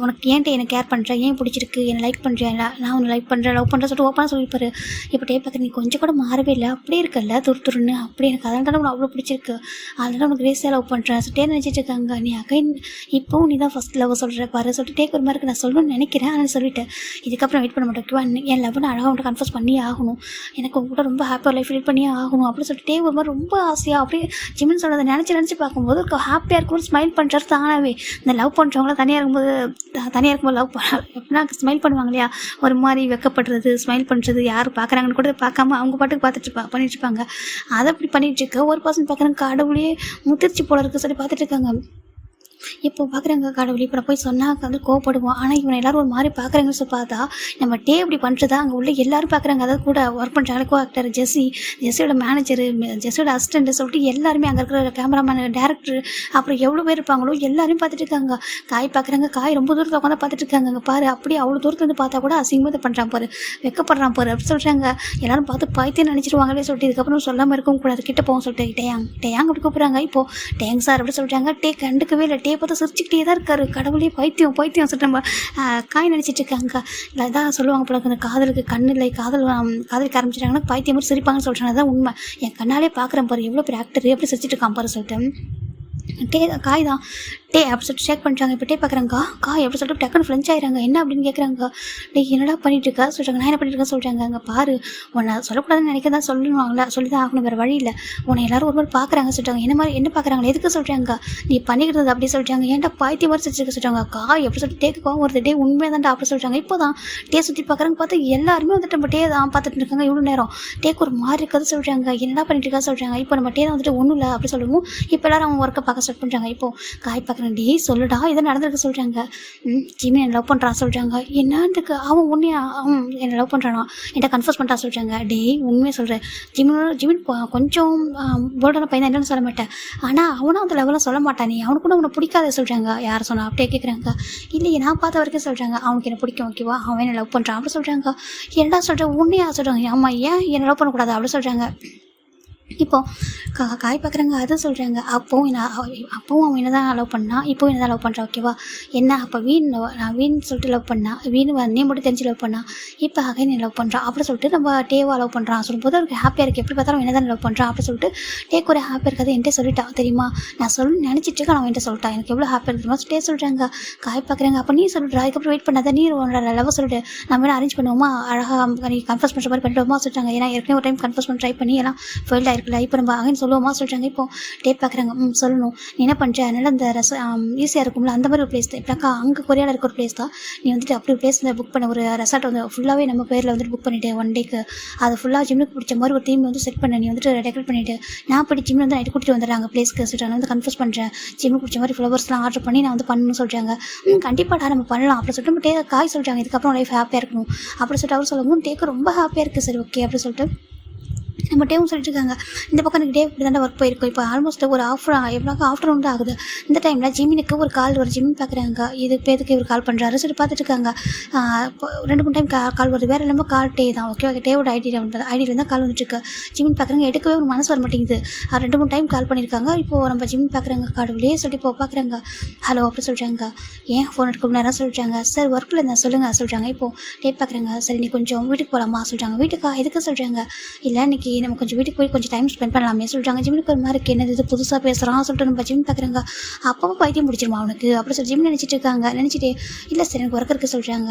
உனக்கு ஏன்ட்டு என்னை கேர் பண்ணுறேன், ஏன் பிடிச்சிருக்கு, என்னை லைக் பண்ணுறேன், நான் உன்னை லைக் பண்ணுறேன் லவ் பண்ணுறேன் சொல்லிட்டு ஓப்பனாக சொல்லியிருப்பாரு. இப்போ டே பார்க்குற நீ கொஞ்சம் கூட மாறவே இல்லை, அப்படியே இருக்கல துருன்னு அப்படி எனக்கு அதனால உனக்கு அவ்வளோ பிடிச்சிருக்கு, அதனால உனக்கு ரேஸாக லவ் பண்ணுறேன் டே நினச்சிட்டு இருக்காங்க. நீ அகைன் இப்போவும் நீ தான் ஃபஸ்ட் லவ் சொல்கிற பாரு சொல்லிட்டு டேக் ஒரு மாதிரி நான் சொல்லணும்னு நினைக்கிறேன். ஆனால் சொல்லிட்டேன் இதுக்கப்புறம் வெயிட் பண்ண மாட்டேன், என் லவ் நான் அழகாக உன்ட்டு கன்ஃபர்ஸ் பண்ணியே ஆகணும், எனக்கு உங்க கூட ரொம்ப ஹாப்பியாக லைஃப் லீட் பண்ணியே ஆகணும் அப்படின்னு சொல்லிட்டு ஒரு மாதிரி ரொம்ப ஆசையாக அப்படியே ஜிமின் சொல்கிறத நினச்சி பார்க்கும்போது ஹாப்பியாக இருக்கும்போது ஸ்மைல் பண்ணுறது தானாகவே. இந்த லவ் பண்ணுறவங்களாம் தனியாக இருக்கும்போது லவ் எப்படின்னா ஸ்மைல் பண்ணுவாங்க இல்லையா, ஒரு மாதிரி வெக்கப்படுறது ஸ்மைல் பண்ணுறது, யார் பார்க்குறாங்கன்னு கூட பார்க்காம அவங்க பாட்டுக்கு பண்ணிட்டு இருப்பாங்க. அதை அப்படி பண்ணிட்டு இருக்க ஒரு பர்சன் பார்க்குறாங்க. கடவுளே முதிர்ச்சி போல இருக்குது சொல்லி பார்த்துட்டு இருக்காங்க. இப்போ பார்க்குறாங்க கடவுள் இப்போ போய் சொன்னால் வந்து கோவப்படுவோம். ஆனால் இவனை எல்லோரும் ஒரு மாதிரி பார்க்குறாங்கன்னு சொல்லி பார்த்தா நம்ம டே இப்படி பண்ணுறதா அங்கே உள்ள எல்லோரும் பார்க்குறாங்க. அதாவது கூட ஒர்க் பண்ணுறாங்க கோ ஆக்டர் ஜெஸ்ஸியோட மேனேஜரு, ஜெஸ்ஸியோட அசிஸ்டண்ட்டு சொல்லிட்டு எல்லாருமே அங்கே இருக்கிற கேமராமேன் டேரக்டர் அப்புறம் எவ்வளோ பேர் இருப்பாங்களோ எல்லாரும் பார்த்துட்டு இருக்காங்க. காய் பார்க்குறாங்க. காய் ரொம்ப தூரத்தில் உட்காந்து பார்த்துட்டு இருக்காங்க. அங்கே பாரு அப்படியே அவ்வளோ தூரத்தில் வந்து பார்த்தா கூட அசிங்கமாக பண்ணுறான் பாரு, வெக்கப்படுறான் பாரு அப்படி சொல்கிறாங்க. எல்லாரும் பார்த்து பாய்த்தே நினச்சிடுவாங்களே சொல்லிட்டு இதுக்கப்புறம் சொல்லாமல் இருக்கவும் கூடாது, கிட்ட போவோம் சொல்லிட்டு டேயாங் அப்படி கூப்பிட்றாங்க. இப்போது டேங் சார் அப்படி சொல்கிறாங்க. டே கண்டுக்கவே இல்லை, டே பார்த்து சிரிச்சுக்கிட்டே தான் இருக்காரு. கடவுளே பைத்தியம் சொல்லிட்டு நம்ம காய் நினச்சிட்டு இருக்காங்க. அதான் சொல்லுவாங்க போல அந்த காதலுக்கு கண்ணு இல்லை, காதலுக்கு ஆரம்பிச்சிட்டாங்கன்னா பைத்தியம் மாதிரி சிரிப்பாங்கன்னு சொல்கிறாங்க. அதான் உண்மை. என் கண்ணாலே பார்க்குறேன் பாரு எவ்வளோ பெரிய ஆக்டர் எப்படி சிரிச்சிட்டு இருக்கான் பாரு சொல்லிட்டு காய் தான் டே அப்படி சொல்லிட்டு ஷேக் பண்ணுறாங்க. இப்போ டே பார்க்குறாங்க காய் எப்படி சொல்லிட்டு டக்குன்னு ஃப்ரெஞ்ச் ஆகிறாங்க. என்ன அப்படின்னு கேட்குறாங்க. டே என்னடா பண்ணிட்டு இருக்கா சொல்கிறாங்க. நான் என்ன பண்ணிட்டு இருக்கேன் சொல்கிறாங்க. அங்கே பாரு உன்னை சொல்லக்கூடாதுன்னு நினைக்க தான் சொல்லணுவாங்களா, சொல்லி தான் ஆகணும், வேறு வழி இல்லை. உன்னை எல்லாரும் ஒரு மாதிரி பார்க்குறாங்க சொல்லிட்டாங்க. என்ன பார்க்குறாங்களா எதுக்கு சொல்கிறாங்க, நீ பண்ணிக்கிறது அப்படி சொல்லிட்டாங்க. ஏன்டா பாய்த்தி மாதிரி சிரிச்சிருக்க சொல்கிறாங்க. காய் எப்படி சொல்லிட்டு டேக்கு கோவம் வருது. டே உண்மையாக தான்டா அப்படி சொல்கிறாங்க. இப்போ தான் டே சுற்றி பார்க்குறாங்க. பார்த்து எல்லாருமே வந்துட்டு நம்ம டே தான் பார்த்துட்டு இருக்காங்க. இவ்வளோ நேரம் டேக்கு ஒரு மாதிரி இருக்கிறது சொல்கிறாங்க. என்னடா பண்ணிட்டு இருக்கா சொல்கிறாங்க. இப்போ நம்ம டே தான் வந்துட்டு ஒன்றும் இல்லை அப்படி சொல்லுவோம். இப்போ எல்லாரும் அவங்க ஒர்க்கை பார்க்க ஸ்டார்ட் பண்ணுறாங்க. இப்போ காய் பார்க்குறேன். டே சொல்லுடா இதை நடந்திருக்க சொல்கிறாங்க. ஜிமின் என்னை லவ் பண்ணுறான் சொல்கிறாங்க. என்னத்துக்கு அவன் உண்மையா என்னை லவ் பண்ணுறானா என்கிட்ட கன்ஃபர்ஸ் பண்ணுறா சொல்கிறாங்க. டே உண்மையாக சொல்கிறேன் ஜிமின் கொஞ்சம் போல்டான பையன் என்னன்னு சொல்ல மாட்டேன், ஆனால் அவனும் அந்த லெவலில் சொல்ல மாட்டானே, அவனுக்கு கூட உன்னை பிடிக்காத சொல்கிறாங்க. யார் சொன்னா அப்படியே கேட்குறாங்க. இல்லையே நான் பார்த்த வரைக்கும் சொல்கிறாங்க அவனுக்கு என்ன பிடிக்கும் ஓகேவா, அவன் என்ன லவ் பண்ணுறான் அப்படி சொல்கிறாங்க. என்னடா சொல்கிறேன் உண்மையா சொல்கிறாங்க. ஆமாம் ஏன் என்னை லவ் பண்ணக்கூடாது அப்படி சொல்கிறாங்க. இப்போது காய் பார்க்குறாங்க. அதை சொல்கிறாங்க. அப்போவும் அவன் என்ன தான் லவ் பண்ணான், இப்போவும் என்ன தான் லவ் பண்ணுறான் ஓகேவா. என்ன அப்போ வீண் சொல்லிட்டு லவ் பண்ணா, வீண் நீ மட்டும் தெரிஞ்சு லவ் பண்ணா, இப்போ அகைன் லவ் பண்ணுறான் அப்படி சொல்லிட்டு நம்ம டேவா லவ் பண்ணுறான் சொல்லும்போது அவருக்கு ஹாப்பியாக இருக்குது. எப்படி பார்த்தாலும் என்ன தான் லவ் பண்ணுறான் அப்படி சொல்லிட்டு டேக்கு ஒரு ஹாப்பியாக இருக்காது. என்கிட்ட சொல்லிட்டான் தெரியுமா, நான் நினச்சிட்டு இருக்கேன், அவன் என்கிட்ட சொல்லிட்டான் எனக்கு எவ்வளோ ஹாப்பியாக இருக்குமா டே சொல்கிறாங்க. காய் பார்க்குறாங்க. அப்போ நீ சொல்லிட்டு அதுக்கப்புறம் வெயிட் பண்ணாத, நீ உன்னோட லவ் சொல்லிட்டு நம்ம வேணா அரேஞ்ச் பண்ணுவோமா, அழகாக நீ கன்ஃபர்ஸ் பண்ணுற மாதிரி பண்ணிவிடுவோமா சொல்லிட்டாங்க. ஏன்னா ஏற்கனவே ஒரு டைம் கன்ஃபர்ஸ் பண்ணி ட்ரை பண்ணி எல்லாம் ஃபெயில்ட் ஆகிருக்கு இருக்குல்ல, இப்போ நம்ம அகைன் சொல்லுவோமா சொல்கிறாங்க. இப்போ டேப் பார்க்குறாங்க. சொல்லணும். நீ என்ன பண்ணுற, அதனால் அந்த ஈஸியாக இருக்கும்ல அந்த மாதிரி ஒரு பிளேஸ் தான். இப்போக்கா அங்கே கொரியாவில் இருக்க ஒரு பிளேஸ் தான். நீ வந்துட்டு அப்படி ஒரு பிளேஸ் புக் பண்ண ஒரு ரெசார்ட் வந்து ஃபுல்லாகவே நம்ம பேரில் வந்துட்டு புக் பண்ணிவிட்டு 1 டேக்கு அது ஃபுல்லாக ஜிம்முக்கு பிடிச்ச மாதிரி ஒரு தீம் வந்து செட் பண்ண, நீ வந்துட்டு டெக்கரேட் பண்ணிவிட்டு நான் அப்படி ஜிம்மில் வந்து நைட்டு கூட்டிகிட்டு வந்துடுறாங்க பிளேஸ்க்கு சொல்லிட்டு நான் வந்து கன்ஃபியூஸ் பண்ணுறேன். ஜிம்முக்கு பிடிச்ச மாதிரி ஃப்ளவர்ஸ்லாம் ஆர்டர் பண்ணி நான் வந்து பண்ணணும்னு சொல்கிறாங்க. கண்டிப்பாக நம்ம பண்ணலாம் அப்படி சொல்லிட்டு நம்ம டேக்கு காய் சொல்கிறாங்க. இதுக்கப்புறம் லைஃப் ஹாப்பியாக இருக்கணும் அப்படி சொல்லிட்டு அவர் சொல்லவும் டேக்கு ரொம்ப ஹாப்பியாக இருக்குது. சரி ஓகே அப்படி சொல்லிட்டு நம்ம டேவும் சொல்லிட்டு இருக்காங்க. இந்த பக்கம் எனக்கு டே இப்படி தான் ஒர்க் போயிருக்கும். இப்போ ஆல்மோஸ்ட் ஒரு எவ்வளோக்கா ஆஃப்டர்நூன் தான் ஆகுது. இந்த டைமில் ஜிமினுக்கு ஒரு கால் ஒரு ஜிம் பார்க்குறாங்க. இது பேருக்கு இவர் கால் பண்ணுறாரு சொல்லி பார்த்துட்டு இருக்காங்க. இப்போ 2-3 டைம் கால் வருது. வேறு எல்லாமே கால் டே தான். ஓகே டேவோட ஐடியில் தான் கால் வந்துட்டுருக்கு. ஜிமின் பார்க்குறாங்க. எடுக்கவே ஒரு மனசு வர மாட்டேங்குது. 2-3 டைம் கால் பண்ணியிருக்காங்க. இப்போது நம்ம ஜிமின் பார்க்குறாங்க. கடவுளே சொல்லி இப்போ பார்க்குறாங்க. ஹலோ அப்படி சொல்கிறாங்க. ஏன் ஃபோன் எடுக்க நேரம் சொல்கிறாங்க. சார் ஒர்க்கில் இருந்தால் சொல்லுங்கள் சொல்கிறாங்க. இப்போது டேட் பார்க்குறாங்க. சரி நீ கொஞ்சம் வீட்டுக்கு போகலாமா சொல்கிறாங்க. வீட்டுக்கா எதுக்கு சொல்கிறாங்க. இல்லை இன்றைக்கி நம்ம கொஞ்சம் வீட்டுக்கு போய் கொஞ்சம் டைம் ஸ்பெண்ட் பண்ணலாமே சொல்கிறாங்க. ஜிம்முக்கு ஒரு மாதிரி இருக்குது. என்னது இது புதுசாக பேசுகிறான் சொல்லிட்டு நம்ம ஜிம் பார்க்குறாங்க. அப்பவும் பைத்தியம் பிடிச்சிருமா அவனுக்கு அப்படி சொல்லி ஜிம் நினச்சிட்டு இருக்காங்க. நினச்சிட்டு இல்லை சார் எனக்கு ஒர்க் இருக்குது சொல்கிறாங்க.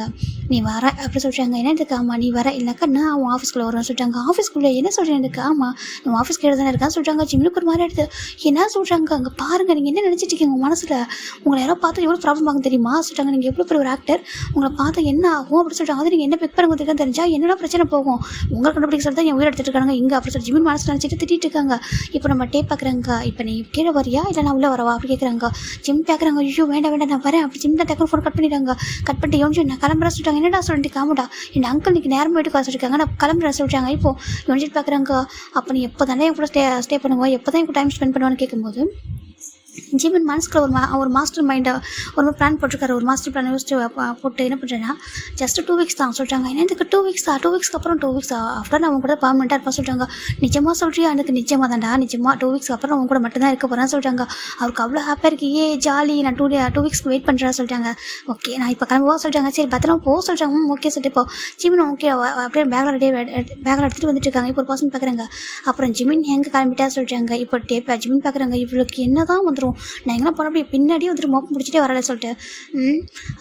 நீ வர அப்படி சொல்கிறாங்க. என்ன இதுக்கு ஆமாம் நீ வர இல்லைக்கா நான் அவன் ஆஃபீஸ்க்குள்ளே வருவேன் சொல்கிறாங்க. ஆஃபீஸ்க்குள்ளே என்ன சொல்கிறேன் இதுக்கு ஆமாம் நீ ஆஃபீஸ்க்கு தானே இருக்கான்னு சொல்கிறாங்க. ஜிம்முக்கு ஒரு மாதிரி எடுத்து என்ன சொல்கிறாங்க. அங்கே பாருங்கள் நீங்கள் என்ன நினச்சிட்டு இருக்கீங்க உங்கள் மனசில் உங்களை யாரோ பார்த்தா எவ்வளோ ப்ராப்ளம் ஆகும் தெரியுமா சொல்கிறாங்க. நீங்கள் எவ்வளோ பெரிய ஒரு ஆக்டர் உங்களை பார்த்தா என்ன ஆகும் அப்படி சொல்கிறாங்க. அது நீங்கள் என்ன பிக் பண்ணுங்க தெரிஞ்சால் என்னென்ன பிரச்சனை போகும் உங்களுக்கு கண்டுபிடிக்க சொல்லிட்டு என் உயிர் எடுத்துட்டு இருக்காங்க இங்கே அப்படி சொல்லி ஜிமின் மனசு நினச்சிட்டு திட்டிட்டு இருக்காங்க. இப்போ நம்ம டேப் பார்க்குறாங்க. இப்போ நீ கீழே வரியா இல்லை நான் உள்ளே வரவா அப்படி கேட்குறாங்க. ஜிம் பார்க்குறாங்க. ஐயோ வேண்டாம் நான் வரேன் அப்படி ஜிம் தான் டக்குனு ஃபோன் கட் பண்ணிடுறாங்க. கட் பண்ணிட்டு யோனிச்சு நான் கிளம்புறேன் சொல்லிட்டாங்க. என்னடா சொல்லிட்டு காமடா என் அங்கிள் இன்னைக்கு நேரம் போயிட்டு காசு சொல்லியிருக்காங்க நான் கிளம்புறேன் சொல்லிட்டாங்க. இப்போ யோனிச்சு பார்க்குறாங்க. அப்போ நீ எப்போ தானே என் கூட ஸ்டே பண்ணுவோம் எப்போ தான் எனக்கு டைம் ஸ்பெண்ட் பண்ணுவான்னு கேட்கும்போது ஜிமின் மனசுக்குள்ள ஒரு மாஸ்டர் மைண்டை ஒரு பிளான் போட்டிருக்காரு. ஒரு மாஸ்டர் பிளான் யோசிச்சு போட்டு என்ன பண்ணுறேன்னா ஜஸ்ட் 2 வீக்ஸ் தான் சொல்கிறாங்க. என்ன இதுக்கு 2 வீக்ஸ் 2 வீக்ஸ்க்கு அப்புறம் 2 வீக்ஸ் ஆஃப்டர் நான் அவங்க கூட பர்மனெண்ட்டாக இருப்பேன் சொல்கிறாங்க. நிஜமாக சொல்கிறியா எனக்கு நிஜமாக தான்டா நிஜமாக 2 வீக்ஸ்க்கு அப்புறம் அவங்க கூட மட்டும்தான் இருக்க போகிறேன்னு சொல்கிறாங்க. அவருக்கு அவ்வளோ ஹாப்பியாக இருக்குது. ஜாலி நான் 2 வீக்ஸ்க்கு வெயிட் பண்ணுறேன் சொல்கிறாங்க. ஓகே நான் இப்போ கிளம்புவா சொல்கிறாங்க. சரி பத்திரமா போக சொல்கிறாங்க. ஓகே சொல்லிட்டு இப்போ ஜிமின் ஓகே அப்படியே பேக்கில் எடுத்துகிட்டு வந்துட்டு இருக்காங்க. இப்போ ஒரு பர்சன் பார்க்குறாங்க. அப்புறம் ஜிமின் எங்கே கிளம்பிட்டா சொல்கிறாங்க. இப்போ ஜிமின் பார்க்குறாங்க. இவளுக்கு என்ன தான் வந்துடும் நான் எங்கே போன அப்படி பின்னாடியே வந்துட்டு மோப்பம் முடிச்சுட்டே வரல சொல்லிட்டு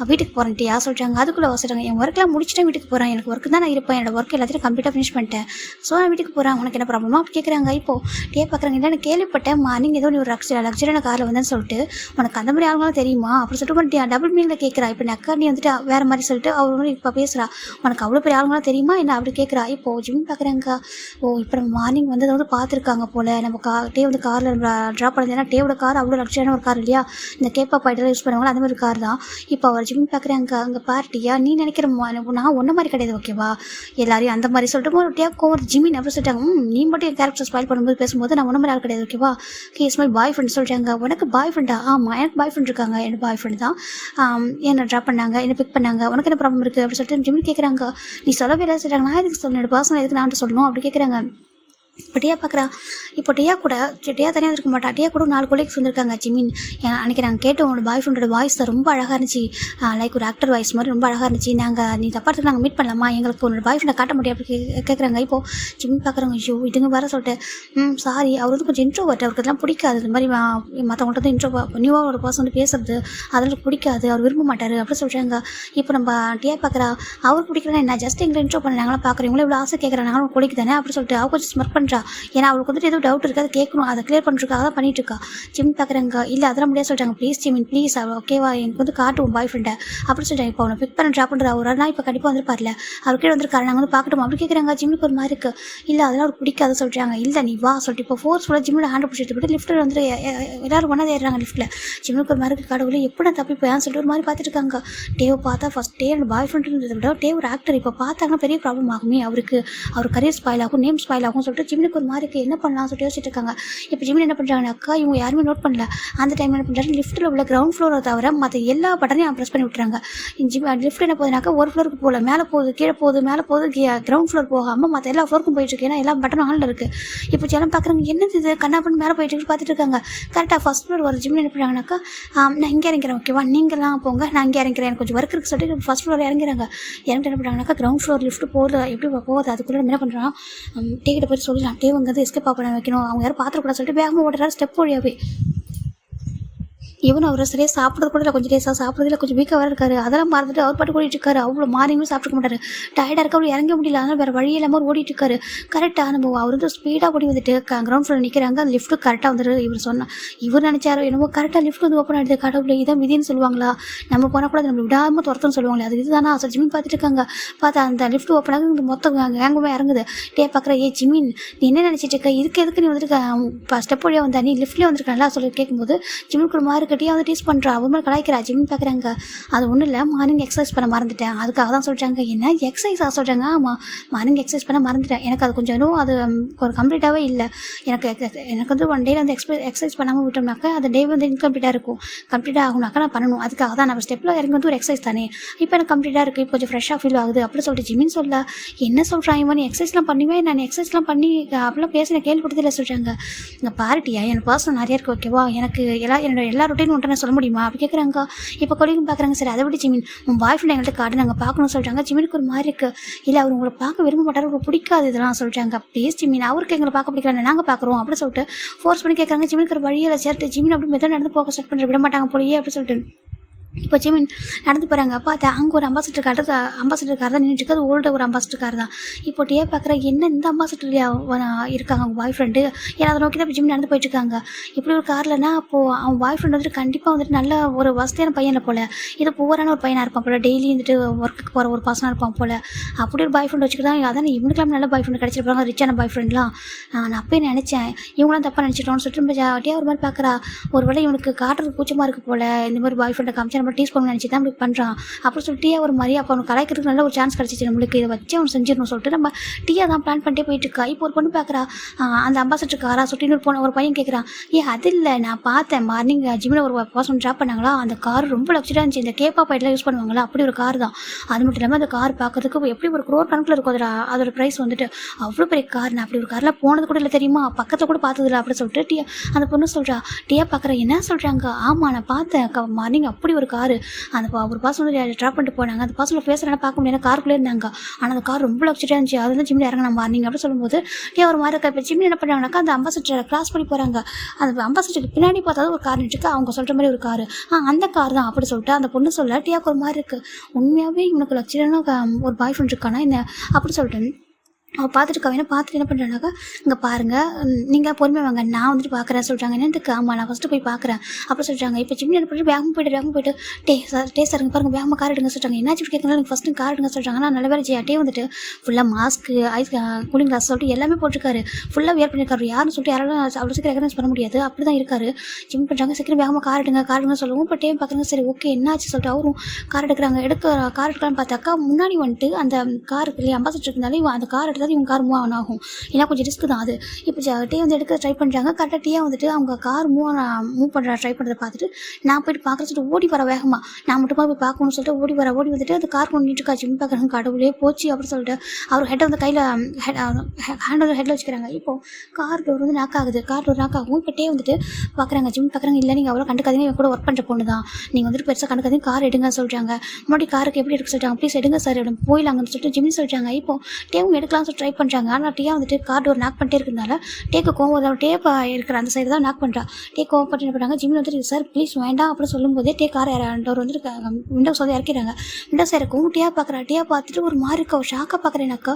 வீட்டுக்கு போகிறேன்ட்டியா சொல்கிறாங்க. அதுக்குள்ளே சொல்கிறாங்க. என் ஒர்க்கெலாம் முடிச்சுட்டேன் வீட்டுக்கு போகிறேன். எனக்கு ஒர்க்கு தான் நான் இருப்பேன். என்னோட ஒர்க் எல்லாத்தையும் கம்ப்ளீட்டாக ஃபினிஷ் பண்ணிட்டேன். ஸோ நான் வீட்டுக்கு போகிறேன். உனக்கு என்ன ப்ராப்ளமா அப்படி கேட்குறாங்க. இப்போது பார்க்குறாங்க. இல்லை நான் கேள்விப்பட்டேன் மார்னிங் ஏதோ நீ ஒரு லக்ஸரியான காரில் வந்தேன்னு சொல்லிட்டு உனக்கு அந்த மாதிரி ஆளுங்களும் தெரியுமா அப்படி சொல்லிட்டு டபுள் மீனில் கேட்குறா. இப்போ அக்கா நீ வந்துட்டு வேறு மாதிரி சொல்லிட்டு அவரு இப்போ பேசுகிறா. உனக்கு அவ்வளோ பெரிய ஆளுங்களாம் தெரியுமா என்ன அப்படி கேட்குறா. இப்போது ஜிம் பார்க்குறாங்க. இப்போ நம்ம மார்னிங் வந்து அதை வந்து பார்த்துருக்காங்க போல். நம்ம டே வந்து காரில் ட்ராப் பண்ணது. ஏன்னா டேவோட கார் அவ்வளோ லக்ஸரியான ஒரு கார் இல்லையா. இந்த கேப்பாப் ஐட்டெல்லாம் யூஸ் பண்ணுவாங்களா அந்த மாதிரி கார் தான். இப்போ அவர் ஜிம் பார்க்குறாங்க. அங்கே பார்ட்டியா நீ நினைக்கிற நான் ஒன்றை மாதிரி கிடையாது ஓகேவா எல்லாரையும் அந்த மாதிரி சொல்லிட்டு ஒரு டேக்கும் ஒரு ஜிமின் அப்படி சொல்லிட்டாங்க. நீ மட்டும் என் கேரக்டர் ஸ்பாயில் பண்ணும்போது பேசும்போது நான் ஒன்றை மாதிரி ஆள் கிடையாது ஓகேவா. கேஸ் மாதிரி பாய் ஃப்ரெண்ட் சொல்லிட்டாங்க. உனக்கு பாய் ஃப்ரெண்டா ஆமாம் எனக்கு பாய் ஃப்ரெண்ட் இருக்காங்க. என்னோட பாய் ஃப்ரெண்ட் தான் என்னை ட்ராப் பண்ணாங்க என்னை பிக் பண்ணாங்க. உனக்கு என்ன ப்ராப்ளம் இருக்குது அப்படி சொல்லிட்டு ஜிமின் கேட்குறாங்க. நீ சொல்லவே இல்லை சொல்லிட்டாங்க. நான் எதுக்கு சொல்லணும் என்னோட பர்சனல் எதுக்கு நான் சொல்லணும் அப்படி கேட்குறாங்க. இப்போ டியா பார்க்குறா. இப்போ டியா தனியாக இருக்க மாட்டா. டியா கூட 4 கொலீக்ஸ் வந்திருக்காங்க. ஜிமின் அன்றைக்கி நாங்கள் கேட்டோம் உங்களோட பாய் ஃப்ரெண்டோட வாய்ஸ் தான் ரொம்ப அழகாக இருந்துச்சு. லைக் ஒரு ஆக்டர் வாய்ஸ் மாதிரி ரொம்ப அழகாக இருந்துச்சு. நீ தப்பாக நாங்கள் மீட் பண்ணலாமா எங்களுக்கு உன்னோட பாய் ஃப்ரெண்டை காட்ட முடியும் அப்படி கேட்குறாங்க. இப்போது ஜிமின் பார்க்குறாங்க. ஐயோ இதுங்க வர சொல்லிட்டு சாரி அவர் வந்து கொஞ்சம் இன்ட்ரோவர்ட் அவருக்கு அதெல்லாம் பிடிக்காது. இந்த மாதிரி மற்றவங்கள்ட்ட வந்து நியூவாக ஒரு பர்சன் வந்து பேசுறது அதெல்லாம் பிடிக்காது அவர் விரும்ப மாட்டார் அப்படி சொல்கிறாங்க. இப்போ நம்ம டியா பார்க்குறா. அவர் பிடிக்கலன்னா என்ன ஜஸ்ட் எங்களை இன்ட்ரோ பண்ண நாங்களாம் பார்க்குறோம் இவ்வளோ இவ்வளோ ஆசை கேட்குறேன் நாங்களும் பிடிக்கு தானே அப்படி சொல்லிட்டு அவள் கொஞ்சம் ஸ்மர்ட் பண்ணுறா. ஏன்னா அவளுக்கு வந்துட்டு ஏதோ டவுட் இருக்குது அதை கேட்கணும் அதை கிளியர் பண்ணுறதுக்காக தான் பண்ணிட்டு இருக்கா. ஜிம் பார்க்குறாங்க. இல்லை அதெல்லாம் முடியாது சொல்கிறாங்க. ப்ளீஸ் ஜிமின் ப்ளீஸ் ஓகேவா எனக்கு வந்து காட்டுவோம் பாய் ஃப்ரெண்டை அப்படி சொல்லிட்டாங்க. இப்போ அவனை பிக் பண்ண ட்ராப் பண்ணுற ஒரு நாள் இப்போ கண்டிப்பாக வந்துருப்பார்ல அவர் கீழே வந்துருக்காரு நாங்கள் வந்து பார்க்கட்டும் அப்படி கேட்குறாங்க. ஜிம்முக்கு ஒரு மாதிரி இருக்குது. இல்லை அதெல்லாம் அவருக்கு பிடிக்காது சொல்கிறாங்க. இல்லை நீ வா சொல்லிட்டு இப்போ ஃபோர்ஸ்ஃபுல்லாக ஜிம்மில் ஹேண்ட் பிடிச்சிட்டு போட்டு லிஃப்ட்டில் வந்து எல்லோரும் ஒன்றா ஏறுறாங்க லிஃப்ட்டில். ஜிம்முக்கு ஒரு மாதிரி கடவுளை எப்படி நான் தப்பி போயான்னு சொல்லிட்டு ஒரு மாதிரி பார்த்துட்டு இருக்காங்க. டேவை பார்த்தா ஃபஸ்ட் டே பாய் ஃப்ரெண்ட் இருந்ததை விட டே ஒரு ஆக்டர் இப்போ பார்த்தாங்கன்னா பெரிய ப்ராப்ளம் ஆகுமே அவருக்கு அவர் கரியர் ஸ்பாயில் ஆகும் நேம் ஸ்பாயில் ஆகும் சொல்லிட்டு ஜிம்முக்கு ஒரு மாதிரி என்ன பண்ணலாம் சொல்லிட்டு யோசிச்சுட்டு இருக்காங்க. இப்போ ஜிமின் என்ன பண்ணுறாங்க அக்கா இவங்க யாருமே நோட் பண்ணல. அந்த டைம் என்ன பண்ணுறாங்க லிஃப்ட்டில் உள்ள கிரவுண்ட் ஃப்ளோரை தவிர மற்ற எல்லா பட்டனையும் ப்ரெஸ் பண்ணி விட்டுறாங்க. லிஃப்ட் என்ன போகுதுனாக்கா ஒரு ஃப்ளோருக்கு போகல மேலே போகுது கீழே போகுது மேலே போகுது கிரவுண்ட் ஃப்ளோர் போகாமல் மற்ற எல்லா ஃப்ளோருக்கும் போயிட்டுருக்கு. ஏன்னா எல்லா பட்டனும் ஆனில் இருக்குது. இப்போ ஜனம் பார்க்குறாங்க என்னது இது கண்ணா பண்ணி மேலே போயிட்டு பார்த்துட்டு இருக்காங்க. கரெக்டாக ஃபஸ்ட் ஃப்ளோர் ஒரு ஜிமின் என்ன பண்ணுறாங்கனாக்கா நான் இங்கே இறங்கிறேன் ஓகேவா நீங்களாம் போங்க நான் இங்கே இறங்கிறேன் எனக்கு கொஞ்சம் ஒர்க் இருக்குது சொல்லிட்டு ஃபஸ்ட் ஃப்ளோர் இறங்கிறாங்க. இறங்கிட்டு என்ன பண்ணுறாங்கனாக்கா கிரவுண்ட் ஃப்ளோர் லிஃப்ட் போகுது எப்படி போகுது அதுக்குள்ளே என்ன பண்ணுறான் டேக்கிட்ட போய் சொல்லலாம் டே வந்து எஸ்கேப் பண்ண வைக்கணும் அவங்க யாரும் பார்த்துக்கூடாது சொல்லிட்டு வேகமாக ஓடுறாரு ஸ்டெப் வழியாகவே. இவனும் அவர் சரியாக சாப்பிட்றது கூட இல்லை, கொஞ்சம் டேஸாக சாப்பிட்றதுல கொஞ்சம் வீக்காக வேறு இருக்காரு. அதெல்லாம் மறந்துட்டு அவர் பாட்டு ஓடிட்டு இருக்காரு. அவ்வளோ மார்னிங்குமே சாப்பிட்டுக்க மாட்டாரு. டயர்டாக இருக்க அவர் இறங்க முடியல, அதனால் வேறு வழி இல்லாமல் அவர் ஓடிட்டு இருக்காரு. கரெக்டாக நம்ம அவர் வந்து ஸ்பீடாக ஓடி வந்துட்டு கிரவுண்ட் ஃப்ளோர் நிற்கிறாங்க. அந்த லிஃப்ட்டு கரெக்டாக வந்துட்டு இவர் நினச்சாரோ என்னமோ கரெக்டாக லிஃப்ட் வந்து ஓப்பன் ஆகிடுது. கடவுளை இதான் விதின்னு சொல்லுவாங்களா, நம்ம போனால் கூட நம்ம விடாமல் துரத்துன்னு சொல்லுவாங்களே, அது இதுதானா? ஜிமின் பார்த்துட்டு இருக்காங்க. பார்த்தா அந்த லிஃப்ட் ஓப்பன் ஆகுது, மொத்தம் கேங்குமே இறங்குது. பார்க்குற ஜிமின் நீ என்ன நினச்சிட்டு இருக்க, எதுக்கு நீ வந்துருக்க ஸ்டெப் வழியாக வந்தா, நீ லிஃப்ட்லேயே வந்துருக்கா சொல்லி கேட்கும்போது ஜிமினுக்கு ஒரு மாதிரி கட்டியாக வந்து டீஸ் பண்ணுறா. அவர் மாதிரி கலாய்க்கிறா. ஜிமின் பார்க்குறாங்க. அது ஒன்றும் இல்லை, மார்னிங் எக்ஸசைஸ் பண்ண மறந்துட்டேன், அதுக்காக தான் சொல்கிறாங்க. என்ன எக்ஸசைஸாக சொல்கிறாங்க? ஆமாம், மார்னிங் எக்ஸசைஸ் பண்ண மறந்துட்டேன், எனக்கு அது கொஞ்சம் அது ஒரு கம்ப்ளீட்டாகவே இல்லை. எனக்கு வந்து ஒன் டேயில் வந்து எக்ஸசைஸ் பண்ணாமல் விட்டோம்னாக்கா அந்த டே வந்து இன்கம்ப்ளீட்டாக இருக்கும். கம்ப்ளீட்டாக ஆகுனாக்கா நான் பண்ணணும், அதுக்காக தான் நம்ம ஸ்டெப்பில் இறங்கி வந்து ஒரு எக்ஸசைஸ் தானே, இப்போ எனக்கு கம்ப்ளீட்டாக இருக்குது, இப்போ கொஞ்சம் ஃப்ரெஷ்ஷாக ஃபீல் ஆகுது அப்படி சொல்லிட்டு ஜிமின் சொல்ல. என்ன சொல்கிறான் இவன், எக்ஸசைஸ்லாம் பண்ணுவேன், நான் எக்ஸசைஸ்லாம் பண்ணி அப்படிலாம் பேசின கேள்விப்பட்டதில்லை சொல்கிறாங்க. இங்கே பாருட்டியா, என் பர்சன் நிறைய இருக்குது ஓகேவா, எனக்கு என்னோட எல்லா ரொட்டீனும் ஒன்றை நான் சொல்ல முடியுமா அப்படி கேட்குறாங்க. இப்போ கொலிக்கும் பார்க்குறாங்க. சரி அதை விட ஜிமின் உன் பாய் ஃப்ரெண்ட் எங்கள்கிட்ட காட்டு, நாங்கள் பார்க்கணும்னு சொல்கிறாங்க. ஜிமினுக்கு ஒரு மாதிரி இருக்குது. இல்லை அவர் உங்களை பார்க்க விரும்ப மாட்டார், உங்களுக்கு பிடிக்காது இதெல்லாம் சொல்கிறாங்க. ப்ளீஸ் ஜிமின், அவருக்கு எங்களை பார்க்க பிடிக்கல, நாங்கள் பார்க்குறோம் அப்படி சொல்லிட்டு ஃபோர்ஸ் பண்ணி கேட்குறாங்க. ஜிமினுக்கு ஒரு வழியில் சேர்த்து ஜிமின் அப்படி மெத்தட் நடந்து போக ஸ்டார்ட் பண்ணுற விட மாட்டாங்க போலியே அப்படி சொல்லிட்டு இப்போ ஜிமின் நடந்து போகிறாங்க. பார்த்தா அங்கே ஒரு அம்பாசிடர் கார் தான் நின்றுட்டு அது ஓல்டு ஒரு அம்பாசிடர் கார் தான். இப்போ பார்க்குற என்ன இந்த அம்பாசிடர் இருக்காங்க அவங்க பாய் ஃப்ரெண்டு, ஏன்னா அதை நோக்கி தான் இப்போ ஜிமின் நடந்து போயிட்டுருக்காங்க. இப்படி ஒரு கார்லனா அப்போது அவன் பாய் ஃப்ரெண்ட் வந்துட்டு கண்டிப்பாக வந்துட்டு நல்ல ஒரு வசதியான பையனை போல், இது புவரான ஒரு பையனாக இருப்பான் போல், டெய்லி வந்துட்டு ஒர்க்குக்கு போகிற ஒரு பர்சனாக இருப்பான் போல். அப்படி ஒரு பாய் ஃப்ரெண்ட் வச்சுக்கிட்டான். அதான் இவனுக்குலாம் நல்ல பாய் ஃப்ரெண்ட் கிடச்சிருப்பாங்க, ரிச்சான பாய் ஃப்ரெண்ட்லாம். நான் அப்பயே நினச்சேன் இவங்களாம் தப்பாக நினச்சிட்டோன்னு சொல்லிட்டு நம்ம ஜாட்டியாக ஒரு மாதிரி பார்க்குறா. ஒரு வேளை இவனுக்கு காட்டுறது கூச்சமாக இருக்குது போல், இந்த மாதிரி பாய் ஃப்ரெண்டை காமிச்சா நம்ம டீஸ் பண்ணணும்னு நினச்சி தான் அப்படி பண்ணுறான் அப்படி சொல்லிட்டு ஒரு மாதிரி. அப்போ அவனுக்கு கலாய்க்கிறதுக்கு நல்ல ஒரு சான்ஸ் கிடச்சிச்சு, நம்மளுக்கு இதை வச்சு அவன் செஞ்சிடணும் சொல்லிட்டு நம்ம டீயாக தான் பிளான் பண்ணிட்டே போயிட்டு இருக்கா. இப்போ ஒரு பொண்ணு பார்க்குறா, அந்த அம்பாசிடர் காரா சுட்டின்னு ஒரு பையன் கேட்குறான். அது இல்லை, நான் பார்த்தேன் மார்னிங் ஜிம்மில் ஒரு பர்சன் ட்ராப் பண்ணாங்களா, அந்த கார் ரொம்ப லக்ஸரியாக இருந்துச்சு, இந்த கேப்பா பாயிட்லாம் யூஸ் பண்ணுவாங்களா அப்படி ஒரு கார் தான். அது மட்டும் இல்லாமல் அந்த கார் பார்க்கறதுக்கு எப்படி ஒரு crore கணக்கில் இருக்கும், அதோட ப்ரைஸ் வந்துட்டு அவ்வளோ பெரிய கார். நான் அப்படி ஒரு காரில் போனது கூட இல்லை தெரியுமா, பக்கத்தில் கூட பார்த்ததில்ல அப்படி சொல்லிட்டு அந்த பொண்ணு சொல்கிறா. பார்க்குறேன் என்ன சொல்கிறாங்க. ஆமாம் நான் பார்த்தேன் மார்னிங் அப்படி ஒரு காரு, அந்த ஒரு பாசம் வந்து ட்ராப் பண்ணிட்டு போனாங்க. அந்த பாசனில் பேசுகிறேன்னா பார்க்க முடியாது, காருக்குள்ளே இருந்தாங்க. ஆனால் அந்த கார் ரொம்ப லக்ஸரியாக இருந்துச்சு, அது வந்து ஜிம்மில் இறங்கின மார்னிங் அப்படி சொல்லும்போது ஒரு மாதிரி இருக்கா. இப்போ ஜிம்மி என்ன பண்ணுறாங்கனாக்கா அந்த அம்பாசிடரை கிராஸ் பண்ணி போகிறாங்க. அந்த அம்பாசிடருக்கு பின்னாடி பார்த்தா ஒரு கார் நினச்சிருக்கு, அவங்க சொல்கிற மாதிரி ஒரு காரு, அந்த கார் தான் அப்படி சொல்லிட்டு அந்த பொண்ணு சொல்ல. ஒரு மாதிரி இருக்குது, உண்மையாகவே இவனுக்கு லக்ஸரியான ஒரு பாய் ஃப்ரெண்ட் இருக்கானா என்ன அப்படி சொல்லிட்டு அவள் பார்த்துட்டு என்ன பண்ணுறானாக்கா, இங்கே பாருங்கள் நீங்கள் பொறுமையாக வாங்க, நான் வந்துட்டு பார்க்குறேன் சொல்கிறாங்க. என்னத்துக்கு? ஆமாம் நான் ஃபஸ்ட்டு போய் பார்க்குறேன் அப்படி சொல்கிறாங்க. இப்போ ஜிம்மி என்ன பண்ணிட்டு வேகமாக போய்ட்டு சாருங்க பாருங்கள் வேகமாக கார் எடுங்க சொல்கிறாங்க. என்னாச்சு கேட்கலாம், நீங்கள் ஃபஸ்ட்டு கார் எடுங்க சொல்கிறாங்க. நான் நல்ல வேலை டே வந்துட்டு ஃபுல்லாக மாஸ்க்கு ஐஸ் கூலிங் கிளாஸ் சொல்லிட்டு எல்லாமே போட்டிருக்காரு, ஃபுல்லாக வியர் பண்ணியிருக்காரு. யாருன்னு சொல்லிட்டு யாராலும் அவ்வளோ சீக்கிரம் ரெகனைஸ் பண்ண முடியாது, அப்படி தான் இருக்காரு. ஜிம்மி பண்ணுறாங்க. சீக்கிரம் வேகமாக கார் எடுங்க சொல்லுவோம். இப்போ டே பார்க்குறாங்க. சரி ஓகே என்னாச்சு சொல்லிட்டு அவரும் கார் எடுக்கலான்னு பார்த்தாக்கா முன்னாடி வந்துட்டு அந்த கார் அம்பாசிடர் இருந்தாலும் அந்த கார் எடுத்தால் இவங்க கார் மூவ் ஆன் ஆகும், ஏன்னா கொஞ்சம் ரிஸ்க் தான் அது. இப்போ டே வந்து எடுக்க ட்ரை பண்ணுறாங்க. கரெக்டாக டீயாக வந்துட்டு அவங்க கார் மூவ் பண்ணுற ட்ரை பண்ணுறதை பார்த்துட்டு நான் போய்ட்டு பார்க்குற சொல்லிட்டு ஓடி வர வேகமாக நான் மட்டுமா போய் பார்க்கணும்னு சொல்லிட்டு ஓடி வந்துட்டு அந்த கார் கொண்டுட்டு இருக்கா. ஜிம் பார்க்குறாங்க. கடவுளே போச்சு அப்படி சொல்லிட்டு அவர் ஹெட்டை வந்து கையில் ஹேண்ட் வந்து ஹெட்டில் வச்சுக்கிறாங்க. இப்போது கார் டோர் வந்து நாக் ஆகுது. இப்போ டே வந்துட்டு பார்க்குறாங்க. ஜிம் பார்க்குறாங்க. இல்லை நீங்கள் அவ்வளோ கண்டுக்காதீங்க, இவங்க கூட ஒர்க் பண்ணுற பொண்ணு தான், நீங்கள் வந்துட்டு பெருசாக கண்டுக்காதீங்க, கார் எடுங்க சொல்கிறாங்க. முன்னாடி காருக்கு எப்படி எடுக்க சொல்கிறாங்க. ப்ளீஸ் எடுங்க சார் அப்படி போயிடலாங்கன்னு சொல்லிட்டு ஜிம்மி சொல்கிறாங்க. இப்போது டேவும் எடுக்கலாம்னு சொல்லி ட்ரை பண்ணுறாங்க. ஆனால் டீயாக வந்துட்டு கார் டோர் நாக் பண்ணிட்டே இருக்கிறதுனால டேக்கு கோவம் டேப்பா இருக்கிற அந்த சைடு தான் நாக் பண்ணுறா. கோவம் பண்ணி என்ன பண்ணுறாங்க. ஜிம்மி வந்துட்டு சார் ப்ளீஸ் வேண்டாம் அப்படி சொல்லும்போதே கார் டோர் வந்துட்டு விண்டோஸ் வந்து இறக்கிறாங்க. விண்டோஸ் இறக்கும். பார்க்குறா. பார்த்துட்டு ஒரு மாதிரி இருக்கா, ஒரு ஷாக்காக பார்க்குறேனாக்கா.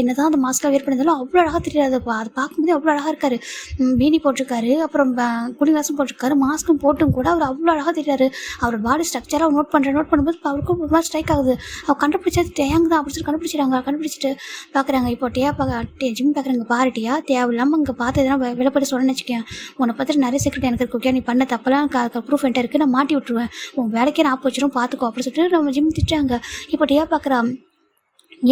என்ன தான் அந்த மாஸ்கில் வேர் பண்ணியிருந்தாலும் அவ்வளோ அழகாக தெரியாது. அதை பார்க்கும்போது அவ்வளோ அழகாக இருக்காரு. பீனி போட்டிருக்காரு, அப்புறம் குடிவாசம் போட்டிருக்காரு, மாஸ்க்கும் போட்டும் கூட அவர் அவ்வளோ அழகாக தெரியாரு. அவர் பாடி ஸ்ட்ரக்சராக நோட் பண்ணும்போது அவருக்கும் ஒரு மாதிரி ஸ்ட்ரைக் ஆகுது. அவர் கண்டுபிடிச்சது டேங் தான் அப்படி சொல்லி கண்டுபிடிச்சிட்டு பார்க்குறாங்க. இப்போ ஜிம் பார்க்குறாங்க. பாருட்டியா தேவையில்லாமல் இங்கே பார்த்து எதனா வெளிப்பட்டு சொல்லணும்னு வச்சுக்கேன், உன்னை பார்த்துட்டு நிறைய செக்ரெட் எனக்கு இருக்கு, நீ பண்ண தப்பெல்லாம் ப்ரூஃப் என்கிட்ட இருக்குது, நான் மாட்டி விட்டுருவேன், உன் வேலைக்கே நான் வச்சிரும் பார்த்துக்கோ அப்படி சொல்லிட்டு நம்ம ஜிம் திட்டுறாங்க. இப்போ டேயா பார்க்குறா.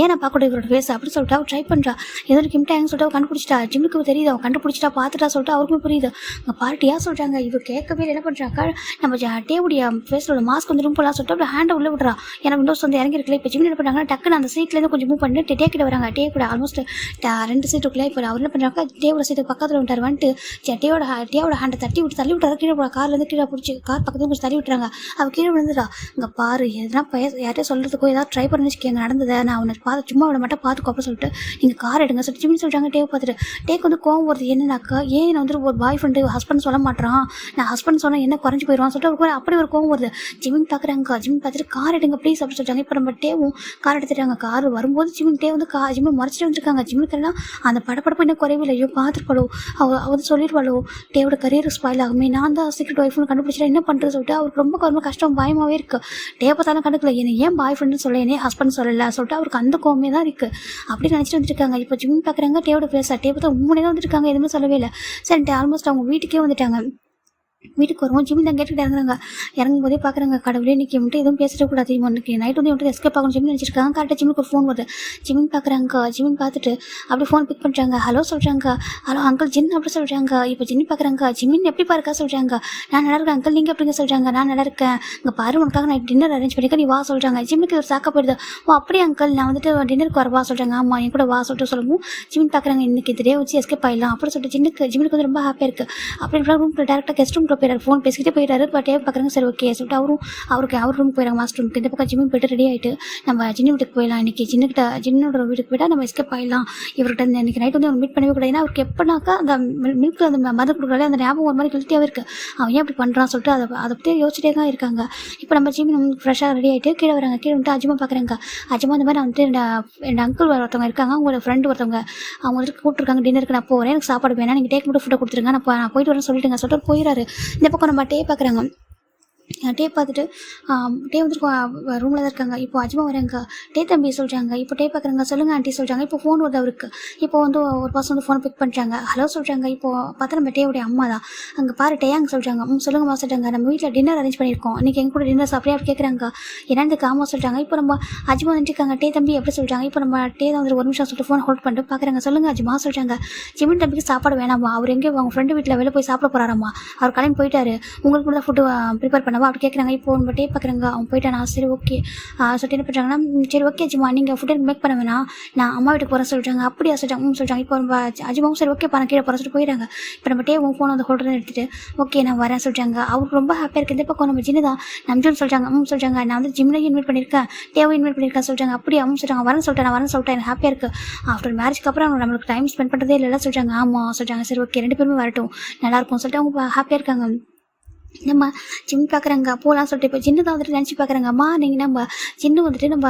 ஏன் நான் பார்க்கக்கூட இவரோட ஃபேஸ் அப்படி சொல்லிட்டு அவள் ட்ரை பண்ணுறா. ஏதோ ஒரு கிம்டாங்கன்னு சொல்லிட்டு அவள் கண்டுபிடிச்சிட்டா. ஜிம்முக்கு தெரியுது அவன் கண்டுபிடிச்சிட்டா, பார்த்துட்டா சொல்லிட்டு அவருக்குமே புரியுது. அங்கே பார்ட்டியாக சொல்கிறாங்க. இவர் கேட்கவே என்ன பண்ணுறாக்கா, நம்ம டேவுடைய ஃபேஸோட மாஸ்க் வந்து ரூம் போலாம் சொல்லிட்டு அப்படி ஹேண்டை உள்ளே விட்றா. ஏன்னா விண்டோஸ் வந்து இறங்கிருக்கல. இப்போ ஜிம் என்ன பண்ணுறாங்க, டக்குன்னு அந்த சீட்லேருந்து கொஞ்சம் மூவ் பண்ணிட்டு டே கிட்ட வராங்க. டே கூட ஆல்மோஸ்ட் 2 சீட்டுக்குள்ளே. இப்போ அவர் என்ன பண்ணுறாங்க, டேவோட சீட்டுக்கு பக்கத்தில் வந்துட்டார். வந்துட்டு டேவோட ஹேண்டை தள்ளி விட்டார். கீழே கார்லேருந்து கீழே பிடிச்சி கார் பக்கத்தில் கொஞ்சம் தள்ளி விட்டுறாங்க. அவள் கீழே விழுந்துடா. இங்கே பாரு எதனா யார்கிட்ட சொல்கிறதுக்கோ ஏதாவது ட்ரை பண்ணி வச்சுக்கோங்க நடந்ததை, நான் அவனை பார்த்து சும்மா விட மாட்டேன் பார்த்துக்கோ அப்படின்னு சொல்லிட்டு நீங்கள் கார் எடுங்க சொல்லிட்டு ஜிமின் சொல்கிறாங்க. டேவை பார்த்துட்டு டேக்கு வந்து கோவம் வருது. என்னன்னாக்கா ஏன் நான் வந்துட்டு ஒரு பாய் ஃப்ரெண்டு ஹஸ்பண்ட் சொல்ல மாட்டான், நான் ஹஸ்பண்ட் சொன்னால் என்ன குறைஞ்சி போயிடுவான்னு சொல்லிட்டு அவருக்கு அப்படி ஒரு கோவம் வருது. ஜிமின் பார்க்குறாங்க. ஜிமின் பார்த்துட்டு கார் எடுங்க ப்ளீஸ் அப்படின்னு சொல்லிட்டாங்க. இப்போ நம்ம டேவும் கார் எடுத்துட்டாங்க. கார் வரும்போது ஜிமின் டே வந்து ஜிமின் மறைச்சிட்டு வந்துருக்காங்க. ஜிமினுக்கெல்லாம் அந்த படப்படப்பு இன்னும் குறைவே இல்லை. ஐயோ பார்த்துருப்பாளோ, அவர் சொல்லிடுவாளோ டேவோட கரியர் ஸ்பாயில் ஆகுமே, நான் தான் சீக்ரெட் ஒய்ஃப்னு கண்டுபிடிச்சிட்டா என்ன பண்ணுறது சொல்லிட்டு அவருக்கு ரொம்ப கஷ்டம் பயமாகவே இருக்குது. டே பார்த்தாலும் கண்டுக்கல, என்ன ஏன் பாய் ஃப்ரெண்டுன்னு சொல்ல, என்ன ஹஸ்பண்ட் சொல்லலை சொல்லிட்டு அவருக்கு அந்த கோவமே தான் இருக்குது. அப்படி நினச்சிட்டு வந்துருக்காங்க. இப்போ ஜிமின் பார்க்குறாங்க. டேவோட பேச டே பார்த்தா உண்மையே தான் வந்துருக்காங்க, எதுவுமே சொல்லவே இல்லை. சரி ஆல்மோஸ்ட் அவங்க வீட்டுக்கே வந்துட்டாங்க. வீட்டுக்கு வருவோம். ஜிமின் தான் கேட்டுக்கிட்டு இறங்குறாங்க. இறங்கும் போதே பார்க்குறாங்க கடவுளே இன்னைக்கு வந்துட்டு எதுவும் பேசிட்டு கூடாது, இன்னைக்கு நைட் வந்து வந்துட்டு எஸ்கேப் ஆகணும் ஜிமின் நினச்சிருக்காங்க. கரெக்டாக ஜிமினுக்கு ஒரு ஃபோன் வருது. ஜிமின் பார்க்குறாங்க. ஜிமின் பார்த்துட்டு அப்படி ஃபோன் பிக் பண்ணுறாங்க. ஹலோ சொல்கிறாங்க. ஹலோ அங்கிள் ஜின் அப்படி சொல்கிறாங்க. இப்போ ஜிம்மி பார்க்குறாங்க. ஜிமின் எப்படி பாருக்கா சொல்கிறாங்க. நான் நல்லா இருக்கேன் அங்கிள், நீங்கள் எப்படிங்க சொல்கிறாங்க. நான் நல்லா இருக்கேன், இங்கே பாரு உனக்காக நான் டின்னர் அரேஞ்ச் பண்ணிக்க நீ வா சொல்கிறாங்க. ஜிம்மிக்கு ஒரு சாக்க போயிடுது. ஓ அப்படியே அங்கிள் நான் வந்துட்டு டின்னருக்கு வரவா சொல்கிறாங்க. ஆமாம் என் கூட வா சொல்லிட்டு சொல்லவும் ஜிமின் பார்க்குறாங்க இன்னைக்கு இதே வச்சு எஸ்கேப் ஆகிடலாம் அப்படின்னு சொல்லிட்டு ஜிமினுக்கு வந்து ரொம்ப ஹாப்பியாக இருக்குது. அப்படி ரூம்க்கு டேரெக்டாக கெஸ்ட் ரூம்க்கு போயிடாரு. ஃபோன் பேசிக்கிட்டே போயிட்டாரு. பட் பார்க்குறாங்க. சரி ஓகே சொல்லிட்டு அவர் ரூம் போயிடறாங்க. மாஸ்டர் ரூமுக்கு. இந்த பக்கம் ஜிம்மின் போய்ட்டு ரெடி ஆகிட்டு நம்ம ஜின்னு வீட்டுக்கு போயிடலாம், இன்றைக்கி ஜின்னோட வீட்டுக்கு போய்ட்டா நம்ம எஸ்கேப் ஆகிடலாம். இவர்கிட்ட இன்றைக்கி நைட் வந்து அவர் மீட் பண்ணவே கூடாது. ஏன்னா அவருக்கு எப்படினாக்கா அந்த மில்க் அந்த மருந்து கொடுக்குறாலே அந்த ஞாபகம் ஒரு மாதிரி கில்ட்டியாகவே இருக்குது. அவன் ஏன் அப்படி பண்ணுறான்னு சொல்லிட்டு அதை பற்றி யோசிச்சிட்டே தான் இருக்காங்க. இப்போ நம்ம ஜிம்மின் ஃப்ரெஷ்ஷாக ரெடி ஆகிட்டு கீழே வராங்க. கீழே வந்துட்டு அஜிமா பார்க்குறாங்க. அஜிமா இந்த மாதிரி நான் வந்துட்டு என் அங்கிள் ஒருத்தவங்க இருக்காங்க, அவங்களோட ஃப்ரெண்டு ஒருத்தவங்க அவங்க வந்துட்டு கூப்பிட்டுருக்காங்க டின்னருக்கு. நான் போகிறேன், எனக்கு சாப்பாடு வேணா, நீங்கள் டேக் மட்டும் ஃபுட்டை கொடுத்துருங்க, நான் போயிட்டு வரேன்னு சொல்லிட்டுங்க சொல்லிட்டு போயிடாரு. இந்த பக்கம் நம்ம டே பார்க்குறாங்க. டே பார்த்துட்டு டே வந்துட்டு ரூமில் தான் இருக்காங்க. இப்போ அஜிமா வராங்க. டே தம்பி சொல்கிறாங்க. இப்போ டே பார்க்குறாங்க. சொல்லுங்கள் ஆண்டி சொல்கிறாங்க. இப்போ ஃபோன் வருது அவருக்கு. இப்போ வந்து ஒரு பர்சன் வந்து ஃபோன் பிக் பண்ணுறாங்க. ஹலோ சொல்கிறாங்க. இப்போ பார்த்தா நம்ம டேவுடைய அம்மா தான். அங்கே பாரு டேயாங்க சொல்கிறாங்க. சொல்லுங்கம்மா சொல்கிறாங்க. நம்ம வீட்டில் டின்னர் அரேஞ்ச் பண்ணியிருக்கோம், இன்றைக்கி எங்க கூட டின்னர் சாப்பிட்றே அப்படி கேட்குறாங்க. என்னதுக்கு ஆமாம் சொல்கிறாங்க. இப்போ நம்ம அஜிமா வந்துட்டுருக்காங்க. டே தம்பி எப்படி சொல்கிறாங்க. இப்போ நம்ம டே தான் வந்து ஒரு நிமிஷம் சொல்லிட்டு ஃபோன் ஹோல்ட் பண்ணிட்டு பார்க்குறாங்க. சொல்லுங்கள் அஜிமா சொல்கிறாங்க. ஜிமின் தம்பிக்கு சாப்பாடு வேணாமா, அவர் எங்கேயோ அவங்க ஃப்ரெண்டு வீட்டில் வெளில போய் சாப்பிட போகிறாராம்மா, அவர் கிளம்பி போயிட்டாரு, உங்களுக்கு கூட தான் ஃபுட்டு ப்ரிப்பேர் பண்ணவா அப்படி கேட்குறாங்க. இப்போ நம்ம டே பார்க்குறாங்க. அவங்க போயிட்டானா. சரி ஓகே சொல்லிட்டு என்ன பண்ணுறாங்கன்னா சரி ஓகே அஜிமா நீங்கள் ஃபுட் எனக்கு மேக் பண்ண வேணாம், நான் அம்மா வீட்டுக்கு போகிறேன் சொல்கிறாங்க. அப்படியா சொல்கிறாங்க. சொல்கிறாங்க. இப்போ நம்ம அஜிமாவும் சரி ஓகே பண்ண கீழே போகிற சொல்லிட்டு போயிடுறாங்க. இப்போ நம்ம டே உன் ஃபோன் வந்து ஹோல்டர் எடுத்துகிட்டு ஓகே நான் வரேன் சொல்கிறாங்க. அவருக்கு ரொம்ப ஹாப்பியாக இருக்குது. இந்த பக்கம் நம்ம ஜின்னு தான் நம்ஜூன் சொல்கிறாங்க. சொல்கிறாங்க நான் வந்து ஜிம்னையும் இன்வைட் பண்ணியிருக்கேன், டேவும் இன்வைட் பண்ணியிருக்கேன் சொல்கிறாங்க. அப்படியே சொல்கிறாங்க. வரேன்னு சொல்லிட்டேன், நான் வரேன்னு சொல்லிட்டேன், எனக்கு ஹாப்பியாக இருக்குது. ஆஃப்டர் மேரேஜ்க்கு அப்புறம் நம்மளுக்கு டைம் ஸ்பெண்ட் பண்ணுறதே இல்லை சொல்கிறாங்க. ஆமாம் சொல்கிறாங்க. சரி ஓகே ரெண்டு பேருமே வரட்டும் நல்லாயிருக்கும் சொல்லிட்டு அவங்க ஹாப்பியாக இருக்காங்க. நம்ம ஜிம் பார்க்குறாங்க. போகலாம் சொல்லிட்டு இப்போ ஜின்னு தான் வந்துட்டு நினச்சி பார்க்குறாங்க. மார்னிங் நம்ம ஜின்னு வந்துட்டு நம்ம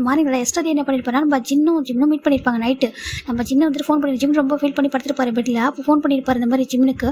மார்னிங்கில் எஸ்டர்டே என்ன பண்ணியிருப்பாரு, நம்ம ஜிம்னும் மீட் பண்ணியிருப்பாங்க நைட்டு. நம்ம ஜின்னு வந்துட்டு ஃபோன் பண்ணி ஜிம் ரொம்ப ஃபீல் பண்ணி படுத்துருப்பாரு பெட்டில். அப்போ ஃபோன் பண்ணியிருப்பாரு இந்த மாதிரி ஜிம்முக்கு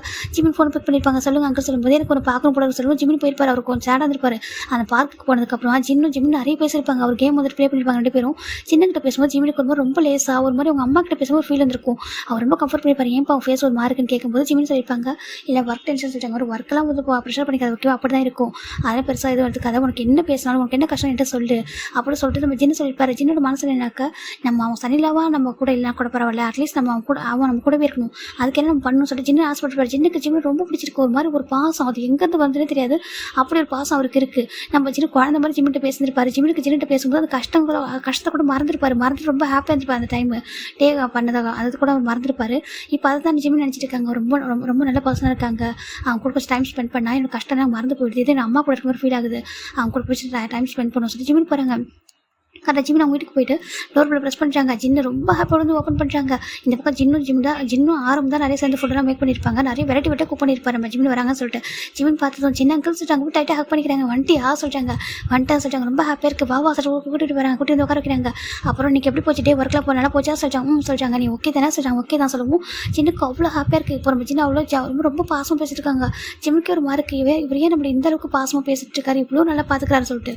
ஃபோன் பிக் பண்ணியிருப்பாங்க. சொல்லுங்கள் அங்கே சொல்லும்போது எனக்கு ஒன்று பார்க்கணும் போட சொல்லுவோம். ஜிம்னு போயிருப்பார். அவர் கொஞ்சம் சேடாக இருந்திருப்பாரு. அந்த பார்க்குக்கு போனதுக்கப்புறம் ஜின்னு நிறைய பேசியிருப்பாங்க. அவர் கேம் வந்துட்டு ப்ளே பண்ணியிருப்பாங்க ரெண்டு பேரும். ஜின்னுக்கிட்ட பேசும்போது ஜிம்முக்கு ரொம்ப லேஸாக ஒரு மாதிரி அவங்க அம்மா கிட்ட பேசும்போது ஃபீல் இருந்திருக்கும். அவர் ரொம்ப கம்ஃபர்ட் பண்ணியிருப்பாரு. ஏன்ப்பா அவங்க ஃபேஸ் ஒரு மார்க்குன்னு கேட்கும்போது ஜிம்னு சொல்லியிருப்பாங்க. இல்லை ஒர்க் டென்ஷன் சொல்லிட்டாங்க. ஒரு ஒர்க்கெல்லாம் வந்து ப்ரெஷர் பண்ணிக்காது ஓகேவா, அப்படி தான் இருக்கும். அதெல்லாம் பெருசாக இது வரதுக்கு அதை உனக்கு என்ன பேசினாலும் உனக்கு என்ன கஷ்டம் என்கிட்ட சொல்லு அப்படின்னு சொல்லிட்டு நம்ம ஜின்னு சொல்லியிருப்பாரு. ஜின்னோட மனசில் என்னாக்கா நம்ம அவன் சனிலாவா நம்ம கூட இல்லைனா கூட பரவாயில்ல, அட்லீஸ்ட் நம்ம அவன் நம்ம கூடவே இருக்கணும், அதுக்கு என்ன நம்ம பண்ணணும்னு சொல்லிட்டு ஜின்னு ஆசைப்பட்டுப்பாரு. ஜின்னுக்கு ஜின்னு ரொம்ப பிடிச்சிருக்கு. ஒரு மாதிரி ஒரு பாசம், அது எங்கேருந்து வந்ததுனே தெரியாது, அப்படி ஒரு பாசம் அவருக்கு இருக்குது. நம்ம ஜின்னு குழந்தை மாதிரி ஜிம்மிட்ட பேசியிருப்பாரு. ஜின்னுட்டு பேசும்போது அந்த கஷ்டத்தை கூட மறந்துட்டு ரொம்ப ஹாப்பியாக இருந்திருப்பாரு. அந்த டைம் டே பண்ணதாக அது கூட அவர் மறந்துருப்பாரு. இப்போ அதை தான் ஜிம்மி நினச்சிட்டு இருக்காங்க. ரொம்ப நல்ல பர்சனாக இருக்காங்க, அவங்க கூட கொஞ்சம் டைம் ஸ்பெண்ட் பண்ணால் எனக்கு கஷ்டம் மறந்து போயிடுது, இது என் அம்மா கூட இருக்கிற மாதிரி ஃபீல் ஆகுது, அவங்க கூட போய் டைம் ஸ்பெண்ட் பண்ணணும் சொல்லி ஜிம்மின் போகிறாங்க. கரெக்டாக ஜிம்மின் அவங்க வீட்டுக்கு போயிட்டு டோர் பெல் ப்ரெஸ் பண்ணுறாங்க. ஜின்னு ரொம்ப ஹாப்பியாக வந்து ஓப்பன் பண்ணுறாங்க. இந்த பக்கம் ஜின்னும் ஆரம் தான் நிறைய சேர்ந்து ஃபுட்டெல்லாம் மேக் பண்ணியிருப்பாங்க. நிறைய வெரைட்டி குக் பண்ணியிருப்பாரு. நம்ம ஜிம்மின் வராங்கன்னு சொல்லிட்டு ஜிம்மின் பார்த்ததும் சின்ன அங்கிள் சொல்லிட்டாங்க. டைட்டாக ஹக் பண்ணிக்கிறாங்க. வந்துட்டா சொல்கிறாங்க. ரொம்ப ஹாப்பியாக இருக்குது. வாவா சொல்லிட்டு கூட்டிகிட்டு வராங்க. கூட்டிட்டு வந்து உட்கார வைக்கிறாங்க. அப்புறம் இன்றைக்கி எப்படி போச்சு டே ஒர்க்கில் போனால போச்சா சொல்கிறாங்க. நீ ஓகே தானே சொல்கிறாங்க. ஓகே தான் சொல்லவும் ஜின்னுக்கு அவ்வளோ ஹாப்பியாக இருக்குது. இப்போ நம்ம ஜின்னு அவ்வளோ ரொம்ப பாசமாக பேசிட்டு இருக்காங்க. ஜிம்முக்கு ஒரு மார்க்கு இவர் ஏன் நம்மளை இந்த அளவுக்கு பாசமாக பேசிட்டு இருக்காரு, இவ்வளோ நல்லா பார்த்துக்கிறாரு சொல்லிட்டு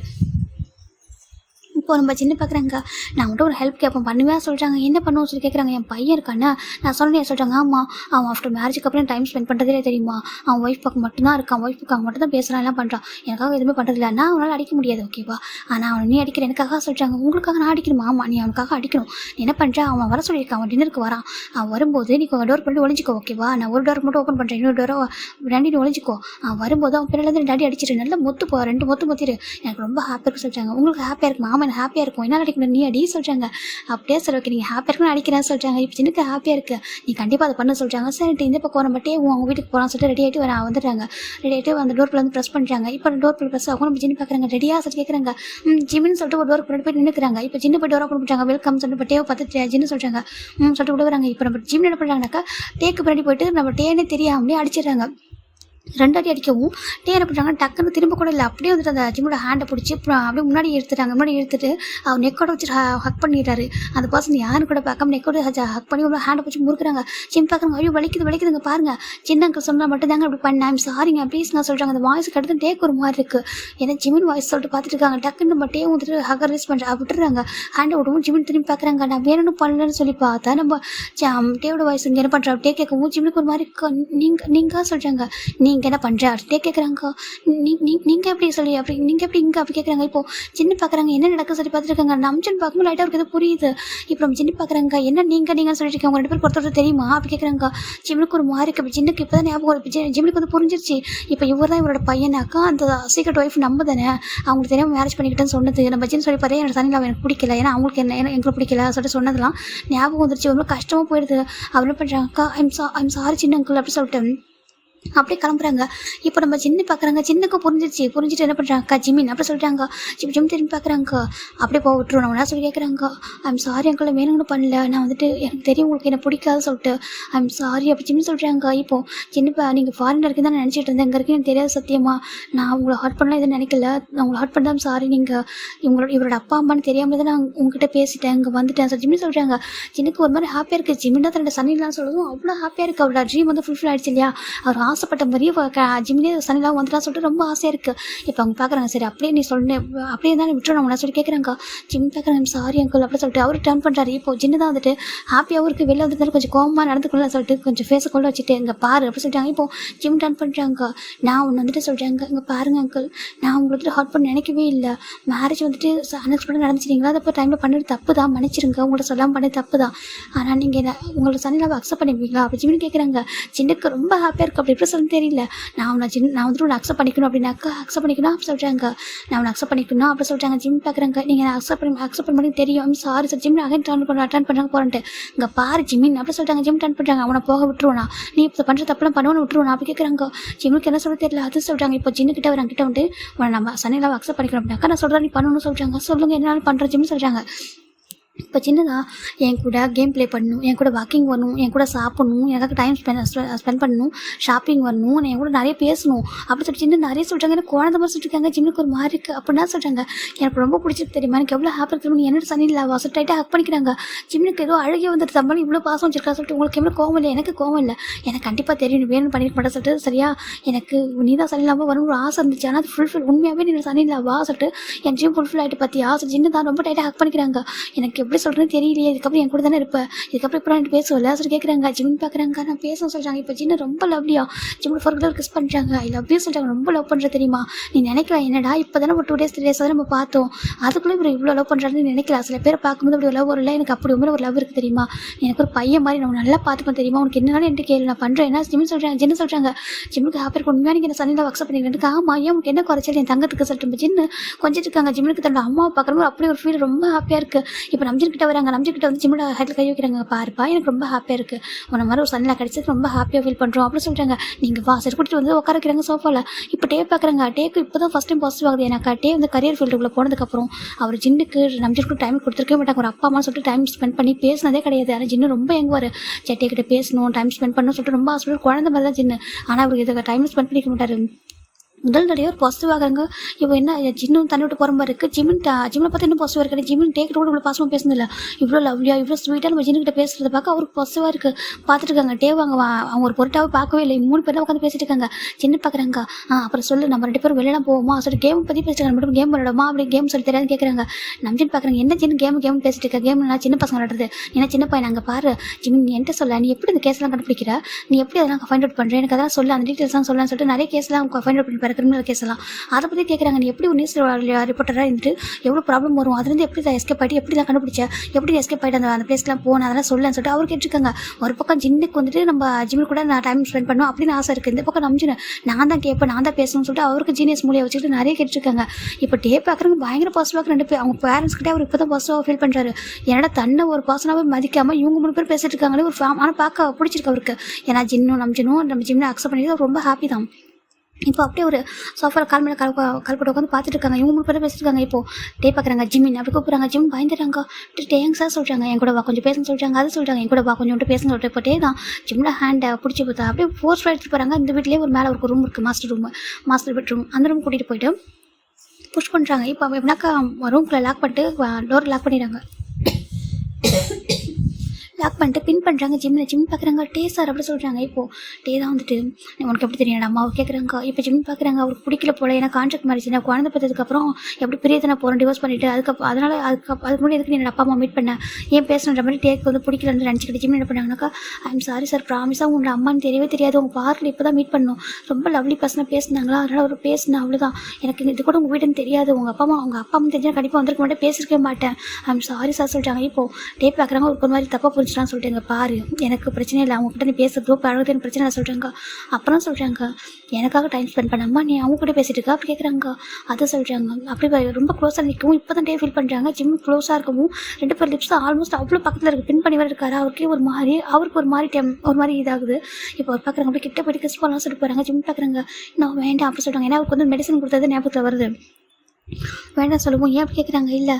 இப்போ நம்ம சின்ன பார்க்குறாங்க. நான் மட்டும் ஒரு ஹெல்ப் கேட்பேன் பண்ணுவேன் சொல்கிறாங்க. என்ன பண்ணுவோம் சொல்லி கேட்குறாங்க. என் பையன் இருக்கானே நான் சொன்னேன் சொல்கிறாங்க. ஆமாம் அவன் ஆஃப்டர் மேரேஜுக்கு அப்புறம் டைம் ஸ்பெண்ட் பண்ணுறதே தெரியுமா, அவன் ஒய்ஃப் பக்கம் மட்டும்தான் இருக்கான், ஒய்ஃப் பக்கம் மட்டும் தான் பேசுகிறான், எல்லாம் பண்ணுறான், எனக்காக எதுவுமே பண்ணுறதில்ல, நான் அவனால் அடிக்க முடியாது ஓகேவா, ஆனால் அவனை நீ அடிக்கிற எனக்காக சொல்கிறாங்க. உங்களுக்காக நான் அடிக்கணுமா, ஆமாம் நீ அவனுக்காக அடிக்கணும், நீ என்ன பண்ணுறான், அவன் வர சொல்லியிருக்கான், அவன் டின்னருக்கு வரான், அவன் வரும்போது நீ டோர் பண்ணி ஒழிஞ்சிக்கோ ஓகேவா, நான் ஒரு டோர் மட்டும் ஓப்பன் பண்ணுறேன், இன்னொரு டோரோ ரெண்டு நீ ஒழிஞ்சிக்கோ, வரும்போது அவன் பின்னாலேருந்து 2 அடி அடிச்சிட்டு நல்ல ரெண்டு மொத்து மொத்திரு, எனக்கு ரொம்ப ஹாப்பியாக இருக்கு சொல்கிறாங்க. உங்களுக்கு ஹாப்பியாக இருக்குமா, ஆமாம் எனக்கு ஹாப்பியாக இருக்கும். என்ன அடிக்கணும் நீ அடி சொல்கிறாங்க. அப்படியே சரி ஓகே நீங்கள் ஹாப்பியாக இருக்குன்னு அடிக்கிறேன்னு சொல்கிறாங்க. இப்போ சின்னக்கு ஹாப்பியாக இருக்குது, நீ கண்டிப்பாக அதை பண்ண சொல்கிறாங்க. சரிட்டு இந்த பக்கம் நம்ம டேவும் அவங்க வீட்டுக்கு போகலான்னு சொல்லிட்டு ரெடி ஆகிட்டு வந்துடுறாங்க. ரெடி ஆகிட்டு அந்த டோர் வந்து ப்ரெஸ் பண்ணுறாங்க. இப்போ டோர் ப்ரெஸ் ஆகும். நம்ம ஜின்னு பார்க்குறாங்க ரெடியாக சொல்லி கேட்குறாங்க. ஜிம்னு சொல்லிட்டு ஒரு டோர் போய் நின்றுக்கிறாங்க. இப்போ ஜின்னு போய் டோர் ஓப்பன் பண்ணுறாங்க. வெல்கம் சொல்லிட்டு டேவை பார்த்து ஜின்னு சொல்கிறாங்க சொல்லிட்டு விடுவாங்க. இப்போ நம்ம ஜிம் என்ன பண்ணுறாங்கனாக்கா டேக்கு பின்னாடி போயிட்டு நம்ம டேனே தெரியாமலே அடிச்சிடுறாங்க. 2 அடி அடிக்கவும் டே என்ன பண்ணுறாங்க டக்குன்னு திரும்ப கூட இல்லை, அப்படியே வந்துட்டு அந்த ஜிம்மோட ஹேண்டை பிடிச்சி அப்படியே முன்னாடி எடுத்துட்டு அவர் நெக்கோட வச்சு ஹக் பண்ணிடுறாரு. அந்த பர்சன் யாரும் கூட பார்க்காம நெக்கோட ஹக் பண்ணி உள்ள ஹேண்டை பிடிச்சி முறுக்குறாங்க. ஜிம் பார்க்குறாங்க, ஐயோ வலிக்குதுங்க பாருங்க, சின்ன அங்கிள் சொன்னால் மட்டும் தாங்க அப்படி பண்ணேன், ஐம் சாரிங்க ப்ளீஸ்ங்க சொல்கிறாங்க. அந்த வாய்ஸ் கடுத்து டேக்கு ஒரு மாதிரி இருக்குது. ஏன்னா ஜிமின் வாய்ஸ் சொல்லிட்டு பார்த்துட்டு இருக்காங்க. டக்குன்னு நம்ம டே வந்துட்டு ஹக்கர் ரிலீஸ் பண்ணுறா விட்டுறாங்க. ஹேண்டை விடவும் ஜிமின் திரும்பி பார்க்குறாங்க. நான் வேணும்னு பண்ணலன்னு சொல்லி பார்த்தா நம்ம டேவோட வாய்ஸ் இங்கே என்ன பண்ணுறா டே கேட்கவும் ஜிம்னுக்கு ஒரு மாதிரி நீங்கள் சொல்கிறாங்க. நீங்கள் என்ன பண்ணுற டே கேட்குறாங்க. நீங்கள் எப்படி சொல்லி அப்படி நீங்கள் எப்படி இங்கே அப்படி கேட்குறாங்க. இப்போது சின்ன பார்க்குறாங்க என்ன நடக்க சொல்லி பார்த்துருக்காங்க. நம்ஜன் பார்க்கும்போது லைட்டாக அவருக்கு எது புரியுது. இப்போ நம்ம சின்ன பார்க்குறாங்க என்ன நீங்கள் சொல்லிட்டு இருக்கீங்க, உங்கள் 2 பேர் பொறுத்தவரை தெரியுமா அப்படி கேட்குறாங்க. ஜிம்னுக்கு ஒரு மாதிரி இப்போ சின்னக்கு இப்போ தான் ஞாபகம் வருது. ஜிம்னுக்கு வந்து புரிஞ்சிருச்சு இப்போ இவர் தான் இவரோட பையனாக்கா அந்த சீக்ரெட் ஒய்ஃப் நம்ம தானே அவங்களுக்கு தெரியாமல் மேரேஜ் பண்ணிக்கிட்டேன்னு சொன்னது. நம்ம ஜின்னு சொல்லி பாரு என்னோட சனியில் எனக்கு பிடிக்கல, ஏன்னா அவங்களுக்கு என்ன எங்களுக்கு பிடிக்கல சொல்லிட்டு சொன்னதெல்லாம் ஞாபகம் வந்துருச்சு. ரொம்ப கஷ்டமாக போயிடுது. அவர் என்ன பண்ணுறாங்கக்கா ஐம் சாரி சின்ன அங்கிள் அப்படி சொல்லிட்டு அப்படியே கிளம்புறாங்க. இப்போ நம்ம சின்ன பார்க்குறாங்க. சின்னக்கு புரிஞ்சுட்டு என்ன பண்ணுறாங்க ஜிமின் அப்படி சொல்லிட்டாங்க. ஜிம் திரும்பி பார்க்குறாங்க. அப்படியே போக விட்டுருவோம் நம்ம சொல்லி கேட்குறாங்க. ஐம் சாரி அங்கிள் வேணும்னு பண்ணல, நான் வந்துட்டு எனக்கு தெரியும் உங்களுக்கு என்ன பிடிக்காது சொல்லிட்டு ஐம் சாரி அப்படி ஜிம் சொல்கிறாங்க. இப்போ சின்ன நீங்கள் ஃபாரினில் இருக்குன்னு தான் நினச்சிட்டு இருந்தேன், இங்கே இருக்குன்னு எனக்கு தெரியாது சத்தியமா, நான் உங்களை ஹர்ட் பண்ணலாம் எதுவும் நினைக்கல, நான் உங்களை ஹர்ட் பண்ணதான் சாரி, நீங்கள் இவரோட அப்பா அம்மான்னு தெரியாமல் தான் நான் உங்ககிட்ட பேசிட்டேன், இங்கே வந்துட்டேன் சார் ஜிம்னு சொல்கிறாங்க. சின்னக்கு ஒரு மாதிரி ஹாப்பியாக இருக்குது. ஜிமின் தான் தன்னோட சனிலாம் சொல்லுவோம் அவ்வளோ ஹாப்பியாக இருக்குது. அவரோட ட்ரீம் வந்து ஃபுல்ஃபில் ஆகிடுச்சு இல்லையா, அவர் ஆசைப்பட்ட மாதிரியே ஜிம்மிலே சனிலாம் வந்துட்டா சொல்லிட்டு ரொம்ப ஆசையாக இருக்குது. இப்போ அவங்க பார்க்குறாங்க சரி அப்படியே நீ சொன்னேன் அப்படியே தான் விட்டுறோம் சொல்லி கேட்குறாங்க. ஜிம் பார்க்குறாங்க சாரி அங்கிள் அப்படி சொல்லிட்டு அவர் டர்ன் பண்ணுறாரு. இப்போ ஜின்னு தான் வந்துட்டு ஹாப்பியாகவும் இருக்குது, வெளில வந்துட்டு கொஞ்சம் கோவமாக நடந்துக்கொள்ள சொல்லிட்டு கொஞ்சம் ஃபேஸை கொள்ள வச்சுட்டு இங்கே பாரு அப்படி சொல்லிட்டாங்க. இப்போ ஜிம் டர்ன் பண்ணுறாங்க. நான் ஒன்று வந்துட்டு சொல்கிறாங்க, இங்கே பாருங்க அங்கிள், நான் உங்களை வந்துட்டு ஹாட் பண்ண நினைக்கவே இல்லை, மேரேஜ் வந்துட்டு அன்எக்ஸ்பெக்டாக நடந்துச்சிங்களா, அதை டைமில் பண்ணது தப்பு தான், மன்னிச்சிருங்க, உங்கள்கிட்ட சொல்லாமல் பண்ணது தப்பு தான், ஆனால் நீங்கள் உங்களோட சனியில் அக்செப்ட் பண்ணிப்பீங்களா அப்படி ஜிம்னு கேட்குறாங்க. ஜின்னுக்கு ரொம்ப ஹாப்பியாக இருக்குது. அப்படி எப்படி சொல்ல தெரியல. நான் வந்துட்டு உன்னை அக்செப்ட் பண்ணிக்கணும் அப்படின்னாக்கா அக்செப்ட் பண்ணிக்கணும் அப்படி சொல்கிறாங்க. நான் உன்னை அக்செப்ட் பண்ணிக்கணும் அப்படி சொல்கிறாங்க. ஜிம் பார்க்குறாங்க. நீங்கள் அக்செப்ட் பண்ணி தெரியும் sorry sir gym again turn பண்ணுறாங்க போகிறேன்ட்டு இங்கே பாரு ஜிமின் அப்படி சொல்கிறாங்க. ஜிம் டர்ன் பண்ணுறாங்க. அவனை போக விட்டுருவானா, நீ இப்போ பண்ணுற தப்பெல்லாம் பண்ணுவோன்னு விட்டுருவானா அப்படி கேட்குறாங்க. ஜிம்முக்கு என்ன சொல்ல தெரியல அது சொல்கிறாங்க. இப்போ ஜின்னுக்கிட்ட கிட்ட வந்துட்டு உன்னை நம்ம சனியில் அக்செப்ட் பண்ணிக்கணும் அப்படின்னாக்கா நான் சொல்கிறேன் நீ பண்ணணும்னு சொல்கிறாங்க. சொல்லுங்கள் என்னாலும் பண்ணுற ஜிம்னு சொல்கிறாங்க. இப்போ சின்னதாக என் கூட கேம் ப்ளே பண்ணணும், என் கூட வாக்கிங் வரணும், என் கூட சாப்பிட்ணும், எனக்கு டைம் ஸ்பெண்ட் பண்ணணும், ஷாப்பிங் வரணும், நான் என் கூட நிறைய பேசணும் அப்படி சொல்லிட்டு சின்ன நிறைய சொல்கிறாங்க. எனக்கு குழந்தை மாதிரி சொல்லிட்டுருக்காங்க. ஜிம்முக்கு ஒரு மாதிரி இருக்குது அப்படின்னா சொல்கிறாங்க. எனக்கு ரொம்ப பிடிச்சிருக்கு தெரியுமா, எனக்கு எவ்வளோ ஹாப்பி இருக்கணும், நீ என்னோட சனி இல்லை வசட்டாயிட்டாக ஹக் பண்ணிக்கிறாங்க. ஜிம்முக்கு ஏதோ அழகே வந்துட்டு தம்பாலும் இவ்வளோ பாசம் வச்சிருக்கா சொல்லிட்டு உங்களுக்கு எவ்வளோ கோவம் இல்லை, எனக்கு கோவம் இல்லை, எனக்கு கண்டிப்பாக தெரியும் நீ வேணும் பண்ணிக்க மாட்டேன் சொல்லிட்டு சரியா, எனக்கு நீ தான் சனி இல்லாமல் வரணும் ஒரு ஆசை இருந்துச்சு, ஆனால் அது ஃபுல்ஃபில் உண்மையாகவே நீ சனி இல்லை வா சொல்லிட்டு என் ஜிம் ஃபுல்ஃபில் ஆகிட்டு பார்த்தியா ஆசை ஜின்னு தான் ரொம்ப டைட்டாக ஹக் பண்ணிக்கிறாங்க. எனக்கு எப்படி சொல்கிறேன்னு தெரியலையே, இதுக்கப்புறம் என் கூட தானே இருப்பேன், இதுக்கப்புறம் இப்போ நான் பேசுவேன் சொல்லி கேட்குறாங்க. ஜிம் பார்க்குறாங்க. நான் பேச சொல்கிறாங்க. இப்போ ஜின்னு ரொம்ப லவ்லியா ஜிம்மோட ஃபோர்கிட்ட கிஸ் பண்ணுறாங்க. ஐ லவ் யூ சொல்கிறாங்க. ரொம்ப லவ் பண்ணுற தெரியுமா, நீ நினைக்கலாம் என்னடா இப்போ தானே ஒரு 2 days 3 days தான் நம்ம பார்த்தோம், அதுக்குள்ளே இவர் இவ்வளோ லவ் பண்ணுறாருன்னு நினைக்கலாம். சில பேரை பார்க்கும்போது அப்படி லவ் வரல, எனக்கு அப்படி ஒரு லவ் இருக்குது தெரியுமா, எனக்கு ஒரு பையன் மாதிரி நம்ம நல்லா பார்த்துப்பேன் தெரியுமா, உனக்கு என்னன்னாலும் என்கிட்ட கேள்வி நான் பண்ணுறேன் என்ன ஜிம்னு சொல்கிறாங்க. ஜின்னு சொல்கிறாங்க. ஜிம்முக்கு ஹாப்பியாக இருக்கும் உண்மையாக நீங்கள் சனியில் அக்செப்ட் பண்ணிக்கிறேன். ஆமாம் ஏன் உனக்கு என்ன குறைச்சல் என் தங்கத்துக்கு சொல்லிட்டு ஜின்னு கொஞ்சம் இருக்காங்க. ஜிம்முக்கு தன்னோட அம்மாவை பார்க்குறவங்க அப்படியே ஒரு ஃபீல் ரொம்ப ஹாப்பியாக இருக்குது. இப்போ நம்ஜின் கிட்ட வராங்க. நம்ஜின் கிட்ட வந்து ஜிம்மோட ஹெட்டில் கை வைக்கிறாங்க. பாருப்பா எனக்கு ரொம்ப ஹாப்பியாக இருக்குது, உன மாதிரி ஒரு சனியில் கிடச்சது ரொம்ப ஹாப்பியாக ஃபீல் பண்ணுறோம் அப்படி சொல்கிறாங்க. நீங்கள் வா சரி கூட்டிட்டு வந்து உட்கார வைக்கிறாங்க சோஃபாவில். இப்போ டே பார்க்குறாங்க. டேக்கு இப்போ தான் ஃபஸ்ட் டைம் பாசிட்டிவ் ஆகுது. எனக்கு டே வந்து கரியர் ஃபீல்டுக்குள்ளே போனதுக்கப்புறம் அவர் ஜின்னுக்கு நம்ஜினுக்கு டைம் கொடுத்துருக்கவே மாட்டாங்க. ஒரு அப்பா அம்மா சொல்லிட்டு டைம் ஸ்பெண்ட் பண்ணி பேசினதே கிடையாது. ஆனால் ஜின்னு ரொம்ப எங்குவார், டே கிட்ட பேசணும் டைம் ஸ்பெண்ட் பண்ணணும் சொல்லிட்டு ரொம்ப ஆசைப்பட்டு குழந்தை மாதிரி தான் ஜின்னு. ஆனால் அவருக்கு இதுக்கு டைம் ஸ்பெண்ட் பண்ணிக்க மாட்டார். முதல் தடையாக ஒரு பாசிட்டிவ் ஆகிறாங்க. இப்போ என்ன ஜின்னும் தண்ணி விட்டு போகிற மாதிரி இருக்குது. ஜிம்மில் பார்த்து இன்னும் பாசிட்டிவாக இருக்குது. ஜிம்மின் டேக்கிட்ட கூட இவ்வளோ பாசமாக பேசுனதில்ல, இவ்வளோ லவ்லியாக இவ்வளோ ஸ்வீட்டாக நம்ம ஜின்னுக்கிட்ட பேசுகிறத பார்க்க அவருக்கு பாசிட்டிவாக இருக்குது. பார்த்துட்டு இருக்காங்க. டேவ் அவங்க ஒரு பொருட்டாவே பார்க்கவே இல்லை. 3 பேர் உட்காந்து பேசிட்டு இருக்காங்க. சின்ன பார்க்குறாங்க. அப்புறம் சொல்லு நம்ம 2 பேரும் வெளியெல்லாம் போவோமா சொல்லிட்டு கேம் பற்றி பேசிட்டு மட்டும் கேம் விளையாடுமா அப்படி கேம் சொல்லி தெரியாது கேட்குறாங்க. நம்ஜின் பார்க்குறாங்க. என்ன சின்ன கேம் பேசிட்டு இருக்க, கேம்னா சின்ன பசங்க விளையாடுறது, ஏன்னா சின்ன பையன் அங்கே பாரு ஜிமின் நீ என்கிட்ட சொல்ல, நீ எப்படி இந்த கேஸ்லாம் கண்டுபிடிக்கிற, நீ எப்படி அதெல்லாம் ஃபைண்ட் அவுட் பண்ணுற, எனக்கு அதெல்லாம் சொல்ல, அந்த டீட்டெயில்ஸ்லாம் சொல்லலாம்னு சொல்லிட்டு நிறைய கேஸ்லாம் ஃபைண்ட் அவுட் பண்ணி வேறு கிரிமினல் கேஸ் எல்லாம் அதை பற்றி கேட்குறாங்க. நீ எப்படி ஒரு நியூஸ் ரிப்போர்ட்டராக இருந்துட்டு எவ்வளோ ப்ராப்ளம் வரும், அதுலேருந்து எப்படி தான் எஸ்கேப் ஆகிட்டு எப்படி தான் கண்டுபிடிச்ச, எப்படி எஸ்கேப் ஆகிட்டு அந்த பிளேஸ்லாம் போனேன் அதெல்லாம் சொல்லுன்னு சொல்லிட்டு அவர் கேட்டிருக்காங்க. ஒரு பக்கம் ஜிம்முக்கு வந்துட்டு நம்ம ஜிம்மில் கூட நான் டைம் ஸ்பெண்ட் பண்ணணும் அப்படின்னு ஆசை இருக்குது. இந்த பக்கம் நம்பிச்சு நான் தான் கேட்பேன், நான் தான் பேசணும்னு சொல்லிட்டு அவருக்கு ஜீனியஸ் மூலியை வச்சுக்கிட்டு நிறைய கேட்டிருக்காங்க. இப்போ பார்க்குறவங்க பயங்கர பாசிட்டிவாக 2 பேர் அவங்க பேரண்ட்ஸ்கிட்டே அவர் இப்போ தான் பாசிட்டிவாக ஃபீல் பண்ணுறாரு. என்னடா தன்னை ஒரு பர்சனாகவே மதிக்காமல் இவங்க 3 பேர் பேசிட்டு இருக்காங்களே ஒரு ஆனால் பார்க்க பிடிச்சிருக்கு அவருக்கு. ஏன்னா நம்ம ஜிம்மில் அக்செப்ட் பண்ணி ரொம்ப ஹாப்பி தான். இப்போ அப்படியே ஒரு சோஃபாவில் கால் மேலே கால்பட்டு உட்காந்து பார்த்துட்டு இருக்காங்க. இவங்க 3 பேர் பேசிட்டு இருக்காங்க. இப்போ பார்க்குறாங்க ஜிம்மின் அப்படி கூப்பிட்றாங்க. ஜிம் பயந்துறாங்க. டேங்க சார் சொல்கிறாங்க, என் கூட வா கொஞ்சம் பேசுன்னு சொல்கிறாங்க. அது சொல்கிறாங்க என் கூட வா கொஞ்சம் பேசுன்னு சொல்லிட்டு இப்போ தான் ஜிம்மில் ஹேண்டை பிடிச்சி பார்த்தா அப்படியே ஃபோர்ஸ் எடுத்துட்டு போகிறாங்க. இந்த வீட்லேயே ஒரு மேலே ஒரு ரூம் இருக்குது, மாஸ்டர் பெட்ரூம். அந்த ரூம் கூட்டிகிட்டு போயிட்டு புஷ் பண்ணுறாங்க. இப்போ எப்படின்னாக்கா ரூம்குள்ளே லாக் பண்ணிட்டு டோர் லாக் பண்ணிடுறாங்க. லாக் பண்ணிட்டு பின் பண்ணுறாங்க. ஜிம் பார்க்குறாங்க. சார் அப்படி சொல்கிறாங்க. இப்போது தான் வந்துட்டு உனக்கு எப்படி தெரியும் அம்மாவை கேட்குறாங்க. இப்போ ஜிம் பார்க்குறாங்க. அவருக்கு பிடிக்கல போல, ஏன்னா கான்ட்ராக்ட் மேரேஜ் நான் குழந்தை பார்த்ததுக்கப்புறம் எப்படி பிரியத்தை நான் போகிறேன் டிவோர்ஸ் பண்ணிவிட்டு அதனால் அதுக்கு முன்னாடி எதுக்கு என்னோட அப்பா அம்மா மீட் பண்ணேன் ஏன் பேசணுன்ற மாதிரி டேக்கு வந்து பிடிக்கலன்னு நினச்சிக்கிட்டு ஜிம் என்ன பண்ணாங்கனாக்கா ஐம் சாரி சார் ப்ராமிஸாக உங்களோட அம்மான்னு தெரியவே தெரியாது, உங்கள் பார்க்கில் இப்போ தான் மீட் பண்ணணும், ரொம்ப லவ்லி பர்சனாக பேசினாங்களா அதனால் அவர் பேசினேன் அவ்வளோதான், எனக்கு இது கூட உங்கள் வீடுன்னு தெரியாது, உங்கள் அப்பா அம்மா தெரிஞ்சால் கண்டிப்பாக வந்திருக்க மாட்டேன், பேசியிருக்கவே மாட்டேன், ஐம் சாரி சார் சொல்லிட்டாங்க. இப்போது பார்க்குறாங்க. ஒரு மாதிரி தப்பாக புரிஞ்சுட்டான்னு சொல்லிட்டு பாரு எனக்கு பிரச்சனை இல்லை, அவங்ககிட்ட நீ பேசுறதோ பழகுது எனக்கு பிரச்சனை சொல்கிறாங்க. அப்புறம் சொல்கிறாங்க எனக்காக டைம் ஸ்பெண்ட் பண்ணாமா நீ அவங்க கூட பேசிட்டு இருக்கா அப்படி கேட்குறாங்க. அதை சொல்கிறாங்க. அப்படி ரொம்ப க்ளோஸாக நிற்கவும் இப்போ தான் ஃபீல் பண்ணுறாங்க. ஜிம் க்ளோஸாக இருக்கவும் 2 பேர் லிப்ஸ் ஆல்மோஸ்ட் அவ்வளோ பக்கத்தில் இருக்குது. பின் பண்ணி வர இருக்காரு. அவருக்கு ஒரு மாதிரி இதாகுது. இப்போ அவர் பார்க்குறாங்க. அப்படி கிட்ட போய்ட்டு கிஸ் பண்ணலாம் சொல்லிட்டு போகிறாங்க. ஜிம் பார்க்குறாங்க. நான் வேண்டாம் அப்படி சொல்கிறாங்க. ஏன்னா அவருக்கு வந்து மெடிசன் கொடுத்தது ஞாபகத்தில் வருது. வேண்டாம் சொல்லுவோம். ஏன் அப்படி கேட்குறாங்க. இல்லை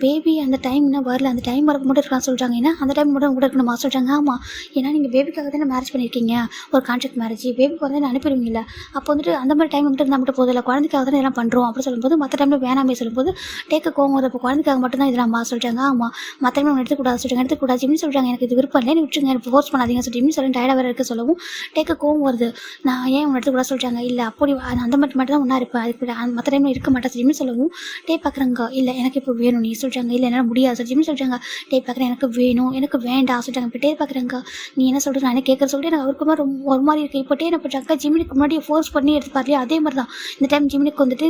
பேபி அந்த டைம் இன்னும் வரல, அந்த டைம் வர மட்டும் இருக்கலாம் சொல்கிறாங்க. ஏன்னா அந்த டைம் மட்டும் கூட இருக்கணுமா சொல்கிறாங்க. ஆமாம், ஏன்னா நீங்கள் பேபிக்காக தானே மேரேஜ் பண்ணியிருக்கீங்க, ஒரு கான்ட்ராக்ட் மேரேஜ், பேபிக்கு வந்து அனுப்பிடுவீங்களா, அப்போ வந்துட்டு அந்த மாதிரி டைம் மட்டும் இருந்தால் மட்டும் போதில்லை, குழந்தைக்காக தானே இதெல்லாம் பண்ணுறோம் அப்படி சொல்லும்போது மற்ற டைமில் வேணாமே சொல்லும்போது கோவம் வருது. இப்போ குழந்தைக்காக மட்டும் தான் இதெல்லாம் சொல்கிறாங்க. ஆமாம், மற்ற டைம் எடுத்துக்கூடாது சொல்கிறாங்க. எடுத்துக்கூடாது ஜிம்னு சொல்கிறாங்க. எனக்கு இது விருப்பம் இல்லை, எனக்கு விட்டுருங்க, எனக்கு ஃபோர்ஸ் பண்ணாதீங்க சொல்லி ஜிம்னு சொல்லி டயர்டாக வேறு இருக்க சொல்லவும் கோவம் வருது. நான் ஏன் உங்களை எடுத்துக்கூடாது சொல்கிறாங்க. இல்லை அப்படி அந்த மட்டும் தான் ஒன்றா இருப்பேன், அதுக்கு மற்ற டைமில் இருக்க மாட்டேன் ஜிம்னு சொல்லவும் பார்க்குறாங்க. இல்லை எனக்கு இப்போ வேணும் நீ சொல்கிறாங்க. இல்லை என்னால் முடியாது சார் ஜிம் சொல்கிறாங்க. பார்க்குறேன் எனக்கு வேணும் எனக்கு வேண்டாம் சொல்கிறாங்க. இப்போ பார்க்குறாங்க. நீ என்ன சொல்கிறது நான் என்ன கேட்குற சொல்லிட்டு எனக்கு அவருக்கு ஒரு மாதிரி இருக்குது. இப்போ என்ன பண்ணுறாங்க ஜிம்முக்கு முன்னாடி ஃபோர்ஸ் பண்ணி எடுத்து பார்க்கலையே அதே மாதிரி தான் இந்த டைம் ஜிம்முக்கு வந்துட்டு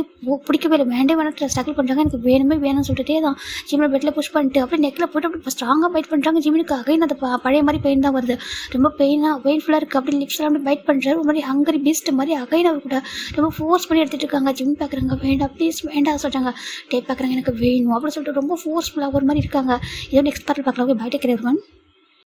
பிடிக்கவே இல்லை, வேண்டாம் ஸ்ட்ரகிள் பண்ணுறாங்க. எனக்கு வேணும்னு சொல்லிட்டே தான் ஜிம்மில் பெட்டில் புஷ் பண்ணிட்டு அப்படியே நெக்கில் போய்ட்டு அப்படி ஸ்ட்ராங்காக பைட் பண்ணுறாங்க. ஜிம்முக்கு அகைன் அந்த பழைய மாதிரி பெயின் தான் வருது. ரொம்ப பெயின்ஃபுல்லாக இருக்குது. அப்படி லிப்ஸ்லாம் அப்படி பைட் பண்ணுறாரு. ஒரு மாதிரி ஹங்கரி பீஸ்ட் மாதிரி அகைன் அவர் கூட ரொம்ப ஃபோர்ஸ் பண்ணி எடுத்துகிட்டு இருக்காங்க. ஜிம் பார்க்குறாங்க. வேண்டாம் ப்ளீஸ் வேண்டாம் சொல்கிறாங்க. பார்க்குறாங்க எனக்கு வேணும் அப்படின்னு சொல்லிட்டு ரொம்ப ஃபோர்ஸ்ஃபுல்லாக ஒரு மாதிரி இருக்காங்க. இதோட நெக்ஸ்ட் பார்ட்டில் பார்க்கலாம். Bye take care everyone.